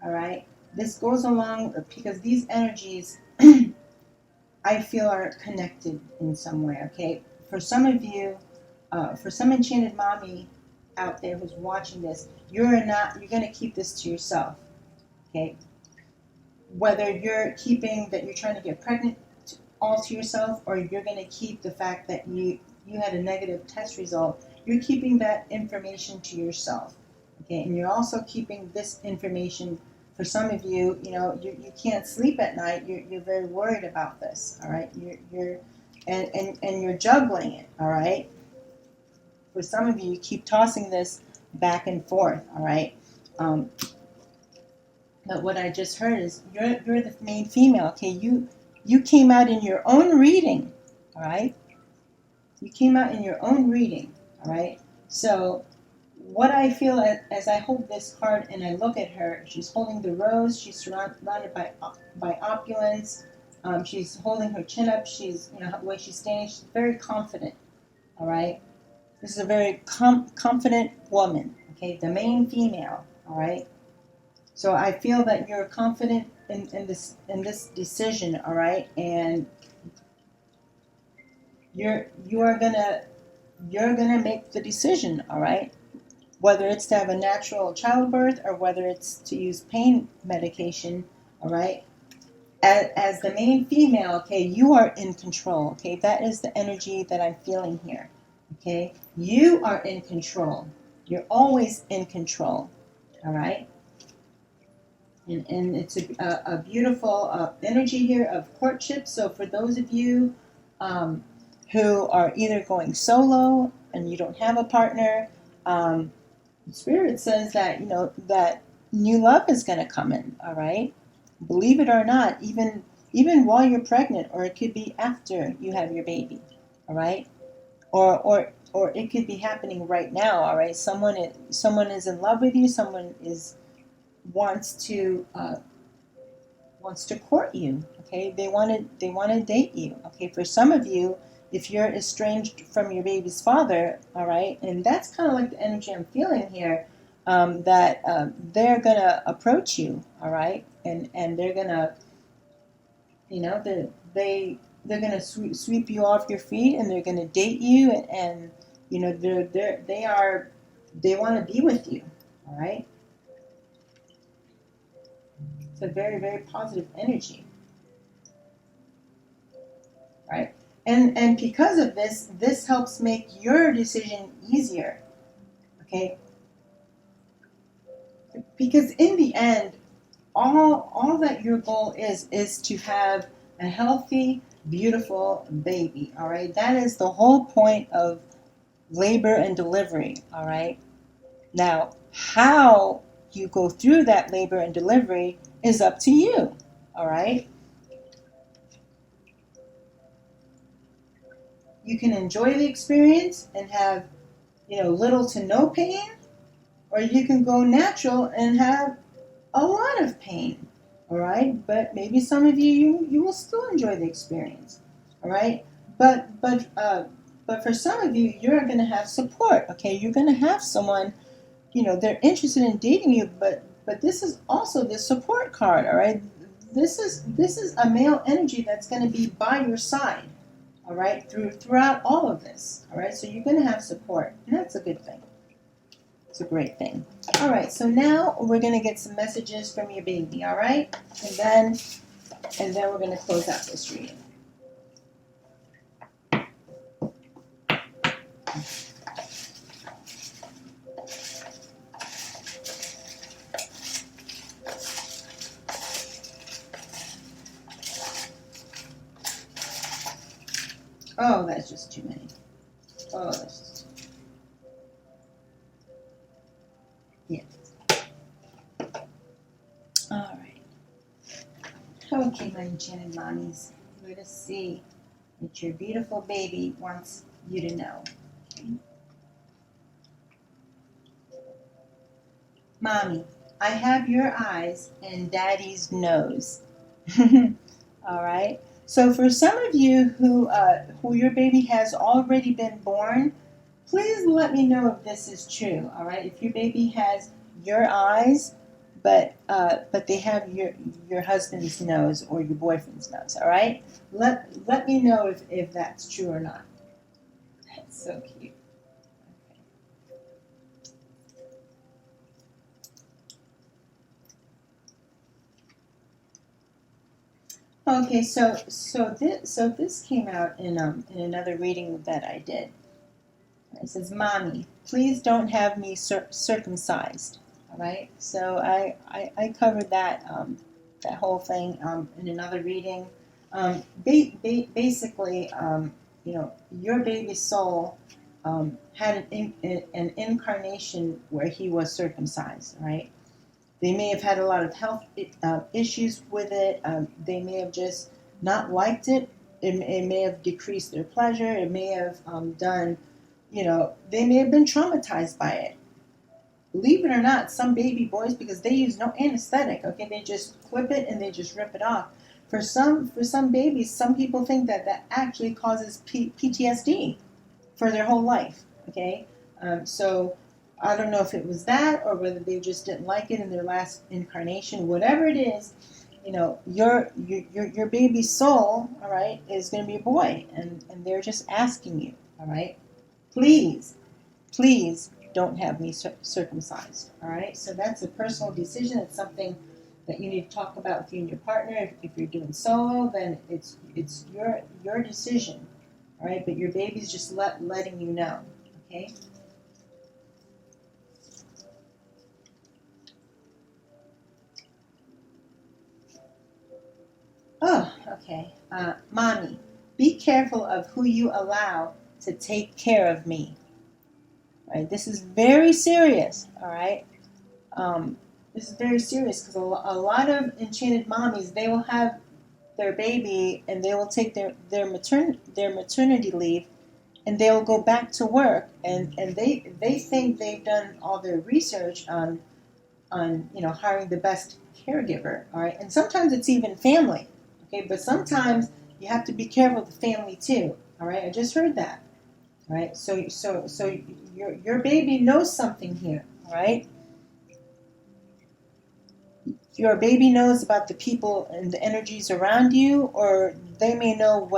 alright, this goes along because these energies I feel are connected in some way, okay? For some of you, for some enchanted mommy out there who's watching this, you're going to keep this to yourself, okay? Whether you're keeping that you're trying to get pregnant all to yourself, or you're going to keep the fact that you had a negative test result, you're keeping that information to yourself, okay? And you're also keeping this information. For some of you, you can't sleep at night. You're very worried about this, all right? And you're juggling it, all right? For some of you, you keep tossing this back and forth, all right? But what I just heard is you're the main female, okay? You came out in your own reading, all right? You came out in your own reading, all right? So what I feel as I hold this card and I look at her, she's holding the rose, she's surrounded by opulence, she's holding her chin up, she's, the way she's standing, she's very confident, all right? This is a very confident woman, okay? The main female, all right? So I feel that you're confident in this decision, all right? And you're gonna make the decision, all right? Whether it's to have a natural childbirth or whether it's to use pain medication, all right? As the main female, okay, you are in control, okay? That is the energy that I'm feeling here, okay? You are in control. You're always in control, all right? And it's a beautiful energy here of courtship. So for those of you who are either going solo and you don't have a partner, Spirit says that, you know, that new love is going to come in, all right? Believe it or not, even while you're pregnant, or it could be after you have your baby, all right? Or it could be happening right now, all right? Someone is in love with you. Someone wants to court you, okay? They want to date you, okay? For some of you, if you're estranged from your baby's father, all right, and that's kind of like the energy I'm feeling here, that they're gonna approach you, all right, and they're gonna, you know, they're gonna sweep you off your feet, and they're gonna date you, and you know, they want to be with you, all right. It's a very, very positive energy, right? And because of this helps make your decision easier, okay? Because in the end, all that your goal is to have a healthy, beautiful baby, all right? That is the whole point of labor and delivery, all right? Now, how you go through that labor and delivery is up to you, all right? You can enjoy the experience and have, you know, little to no pain, or you can go natural and have a lot of pain, all right? But maybe some of you will still enjoy the experience, all right? But for some of you, you're going to have support, okay? You're going to have someone, you know, they're interested in dating you, but this is also the support card, all right? This is a male energy that's going to be by your side, all right, throughout all of this, all right? So you're going to have support, and that's a good thing. It's a great thing. All right, so now we're going to get some messages from your baby, all right? And then we're going to close out this reading. Oh, that's just too many. Oh, that's just too many. Yeah. All right. Okay, my enchanted mommies. Let us see what your beautiful baby wants you to know. Okay. Mommy, I have your eyes and Daddy's nose. All right. So for some of you who your baby has already been born, please let me know if this is true. All right. If your baby has your eyes, but they have your husband's nose or your boyfriend's nose. All right. Let me know if that's true or not. That's so cute. Okay, so this came out in another reading that I did. It says, "Mommy, please don't have me circumcised." All right, so I covered that that whole thing in another reading. Basically, you know, your baby's soul had an incarnation where he was circumcised, right? They may have had a lot of health issues with it. They may have just not liked it. It may have decreased their pleasure. It may have done, you know, they may have been traumatized by it. Believe it or not, some baby boys, because they use no anesthetic, okay, they just clip it and they just rip it off. For some babies, some people think that actually causes PTSD. for their whole life. Okay, so I don't know if it was that or whether they just didn't like it in their last incarnation. Whatever it is, you know, your baby's soul, all right, is going to be a boy, and they're just asking you, all right, please, please don't have me circumcised, all right. So that's a personal decision. It's something that you need to talk about with you and your partner. If you're doing solo, then it's your decision, all right. But your baby's just letting you know, okay. Oh, okay. Mommy, be careful of who you allow to take care of me. All right, this is very serious. All right, this is very serious because a lot of enchanted mommies, they will have their baby and they will take their maternity leave, and they will go back to work, and they think they've done all their research on hiring the best caregiver. All right, and sometimes it's even family. Okay, but sometimes you have to be careful with the family too. All right, I just heard that. All right, so your baby knows something here. All right, your baby knows about the people and the energies around you, or they may know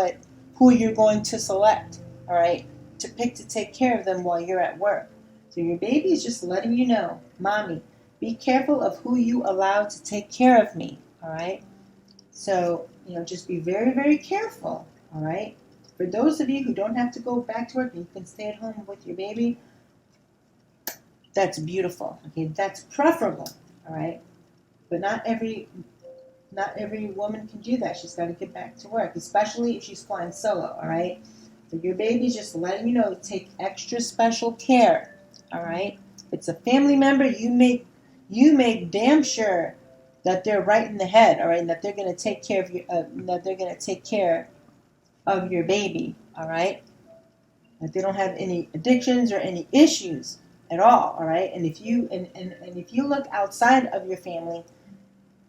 who you're going to select. All right, to pick to take care of them while you're at work. So your baby is just letting you know, mommy, be careful of who you allow to take care of me. All right. So, just be very, very careful, all right? For those of you who don't have to go back to work and you can stay at home with your baby, that's beautiful, okay? That's preferable, all right? But not every woman can do that. She's got to get back to work, especially if she's flying solo, all right? So your baby's just letting you know to take extra special care, all right? If it's a family member, you make damn sure that they're right in the head, all right, and that they're going to take care of your baby, all right, that they don't have any addictions or any issues at all right. And if you look outside of your family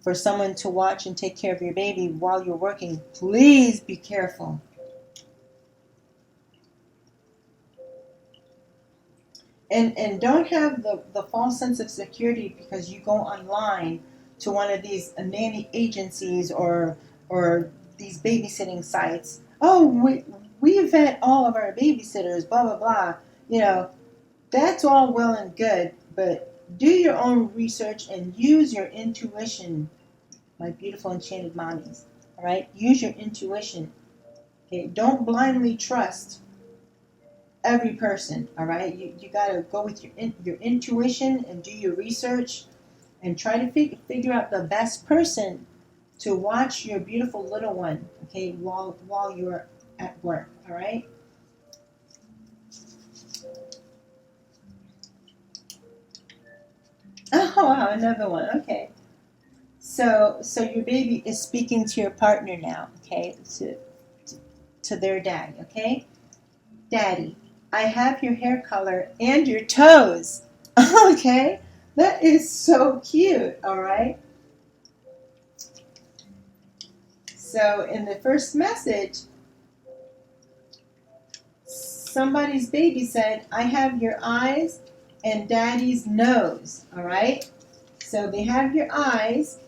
for someone to watch and take care of your baby while you're working, please be careful. And don't have the false sense of security because you go online to one of these nanny agencies or these babysitting sites. Oh, we vet all of our babysitters, blah blah blah. That's all well and good, but do your own research and use your intuition, my beautiful enchanted mommies. All right, use your intuition. Okay, don't blindly trust every person. All right, you got to go with your intuition and do your research and try to figure out the best person to watch your beautiful little one, okay, while you're at work. All right. Oh wow, another one. Okay. So your baby is speaking to your partner now, okay, to their daddy, okay? Daddy, I have your hair color and your toes. Okay? That is so cute, all right? So in the first message, somebody's baby said, I have your eyes and daddy's nose, all right? So they have your eyes,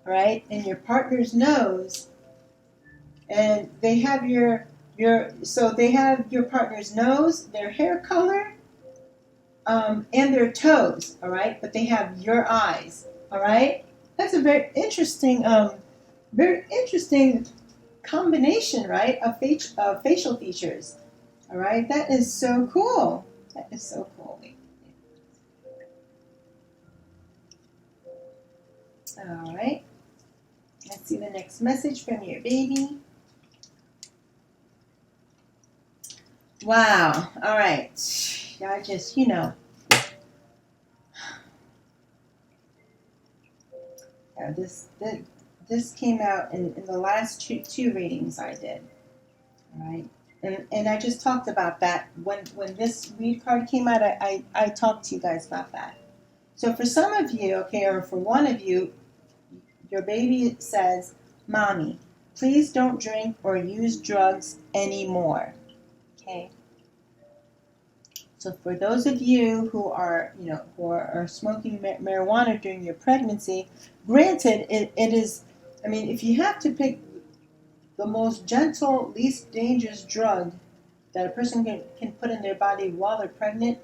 all right, and your partner's nose, and they have they have your partner's nose, their hair color, and their toes, all right, but they have your eyes, all right. That's a very interesting combination, right, of facial features, all right. That is so cool. That is so cool. All right. Let's see the next message from your baby. Wow. All right. I just, this came out in the last two readings I did. All right. And I just talked about that. When this read card came out, I talked to you guys about that. So for some of you, okay, or for one of you, your baby says, Mommy, please don't drink or use drugs anymore. Okay? So for those of you who are, who are smoking marijuana during your pregnancy, granted, it is, I mean, if you have to pick the most gentle, least dangerous drug that a person can put in their body while they're pregnant,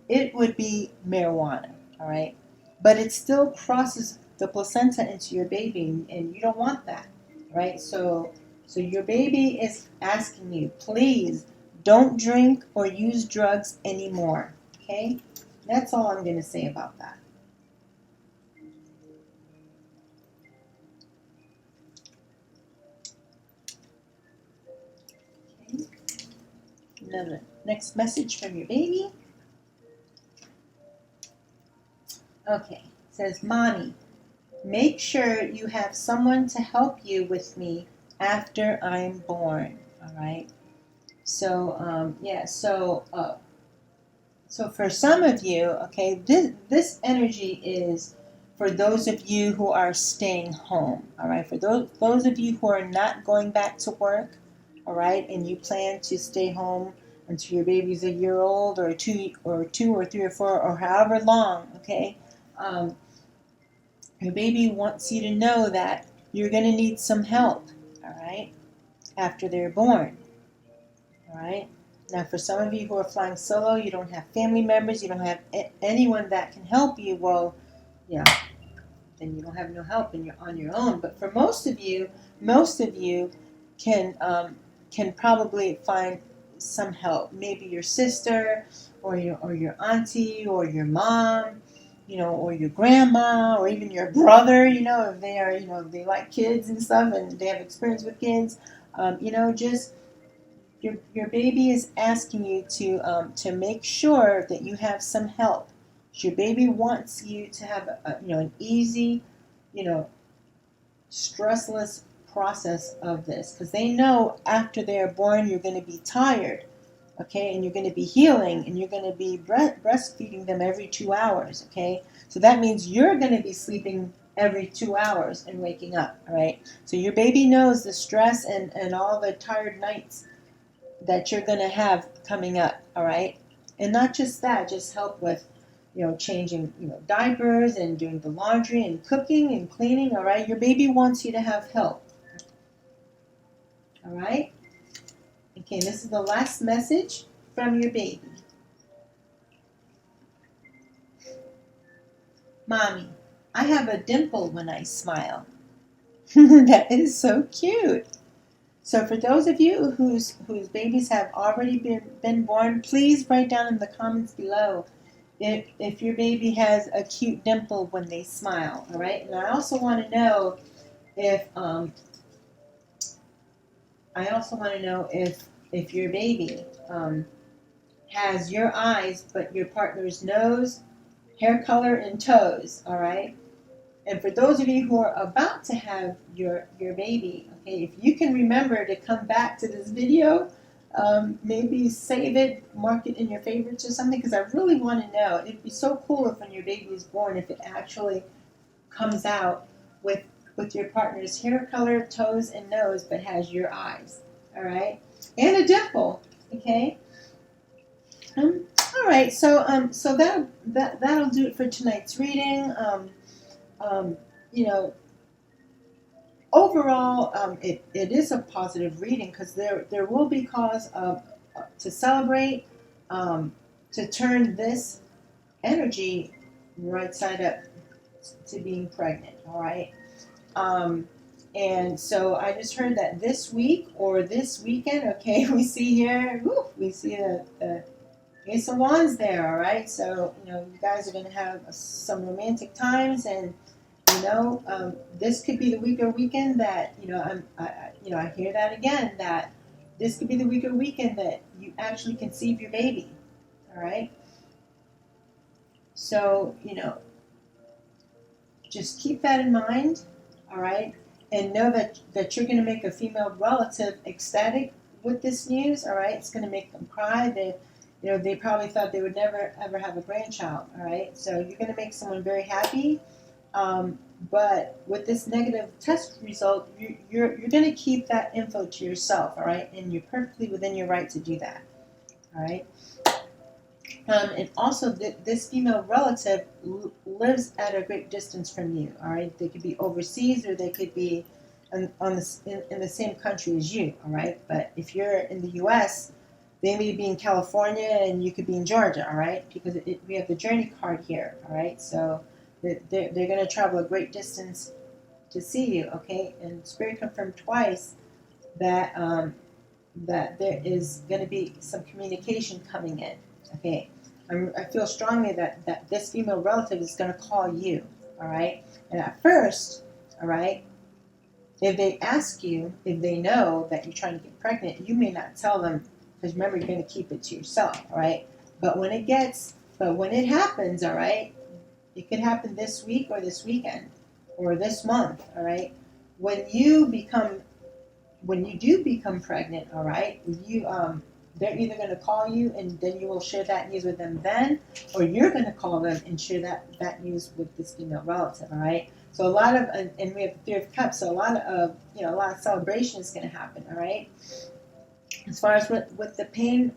it would be marijuana, all right? But it still crosses the placenta into your baby, and you don't want that, right? So your baby is asking you, please don't drink or use drugs anymore, okay? That's all I'm going to say about that. Okay. Another next message from your baby. Okay, it says, Mommy, make sure you have someone to help you with me after I'm born. All right. So so for some of you, okay, this energy is for those of you who are staying home. All right. For those of you who are not going back to work, all right, and you plan to stay home until your baby's a year old, or two or 3 or 4 or however long. Okay. Um, Your baby wants you to know that you're going to need some help, all right, after they're born, all right? Now, for some of you who are flying solo, you don't have family members, you don't have anyone that can help you, well, yeah, then you don't have no help and you're on your own. But for most of you can probably find some help. Maybe your sister or your auntie or your mom, or your grandma, or even your brother, if they are, if they like kids and stuff and they have experience with kids, just your baby is asking you to make sure that you have some help. Your baby wants you to have an easy, you know, stressless process of this, because they know after they're born you're going to be tired, okay, and you're going to be healing, and you're going to be breastfeeding them every 2 hours, okay? So that means you're going to be sleeping every 2 hours and waking up, all right? So your baby knows the stress and all the tired nights that you're going to have coming up, all right? And not just that, just help with, changing, diapers and doing the laundry and cooking and cleaning, all right? Your baby wants you to have help, all right? Okay, this is the last message from your baby. Mommy, I have a dimple when I smile. That is so cute. So for those of you whose babies have already been born, please write down in the comments below if your baby has a cute dimple when they smile, all right? And I also want to know if if your baby has your eyes but your partner's nose, hair color, and toes, all right? And for those of you who are about to have your baby, okay, if you can remember to come back to this video, maybe save it, mark it in your favorites or something, because I really want to know. It'd be so cool if when your baby is born, if it actually comes out with your partner's hair color, toes, and nose, but has your eyes, all right? And a dimple, okay? All right, so that'll do it for tonight's reading. Overall, it is a positive reading, because there will be cause to celebrate, to turn this energy right side up to being pregnant, all right? And so I just heard that this week or this weekend, okay, we see here, we see the Ace of Wands there, all right? So, you guys are going to have some romantic times, and, this could be the week or weekend that, I hear that again, that this could be the week or weekend that you actually conceive your baby, all right? So, just keep that in mind, all right? And know that you're going to make a female relative ecstatic with this news, all right? It's going to make them cry. They probably thought they would never, ever have a grandchild, all right? So you're going to make someone very happy. But with this negative test result, you're going to keep that info to yourself, all right? And you're perfectly within your right to do that, all right? And also, this female relative lives at a great distance from you. All right, they could be overseas, or they could be in the same country as you. All right, but if you're in the U.S., they may be in California, and you could be in Georgia. All right, because we have the journey card here. All right, so they're going to travel a great distance to see you. Okay, and Spirit confirmed twice that that there is going to be some communication coming in. Okay, I feel strongly that this female relative is going to call you. All right, and at first, all right, if they ask you, if they know that you're trying to get pregnant, you may not tell them, because remember, you're going to keep it to yourself. All right, but when it happens, all right, it could happen this week or this weekend or this month. All right, when you do become pregnant, all right, they're either going to call you and then you will share that news with them then, or you're going to call them and share that news with this female relative, all right? So a lot of, and we have the Three of Cups, so a lot of celebration is going to happen, all right? As far as with the pain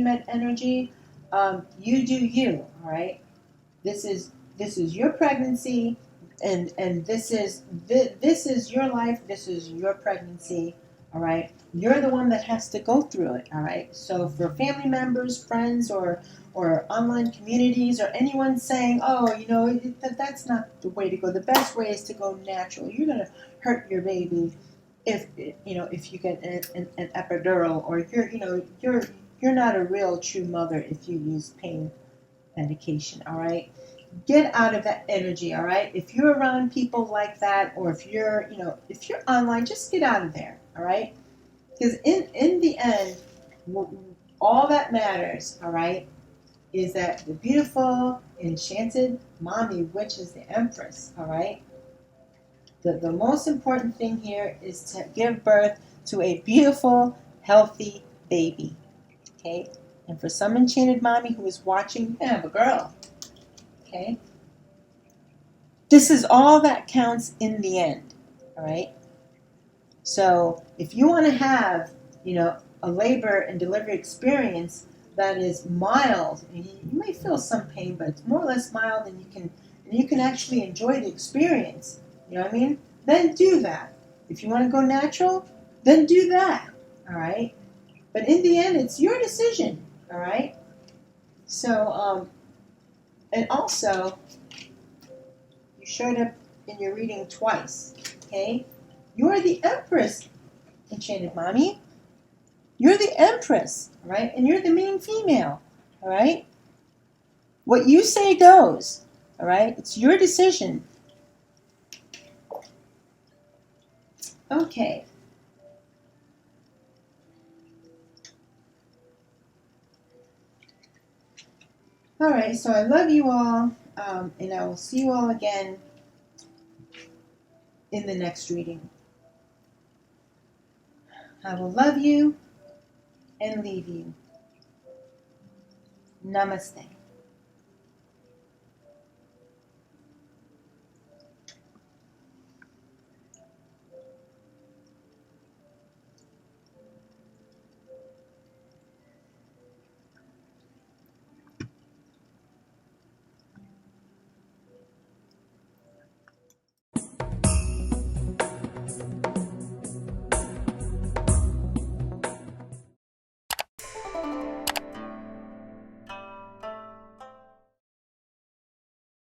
med energy, you do you, all right? This is your pregnancy, and this is your life. This is your pregnancy. All right, you're the one that has to go through it. All right. So for family members, friends, or online communities, or anyone saying, "Oh, that's not the way to go. The best way is to go natural." You're gonna hurt your baby if you get an epidural, or you're not a real true mother if you use pain medication. All right, get out of that energy. All right, if you're around people like that, or if you're online, just get out of there. All right, because in the end, all that matters, all right, is that the beautiful enchanted mommy, which is the Empress, all right, the most important thing here is to give birth to a beautiful, healthy baby. Okay, and for some enchanted mommy who is watching, you can have a girl. Okay, this is all that counts in the end. All right, so if you want to have a labor and delivery experience that is mild, you may feel some pain, but it's more or less mild, and you can actually enjoy the experience. You know what I mean? Then do that. If you want to go natural, then do that. All right, but in the end, it's your decision. All right, so and also, you showed up in your reading twice, okay? You're the Empress, enchanted mommy. You're the Empress, all right? And you're the main female, all right? What you say goes, all right? It's your decision. Okay. All right, so I love you all, and I will see you all again in the next reading. I will love you and leave you. Namaste.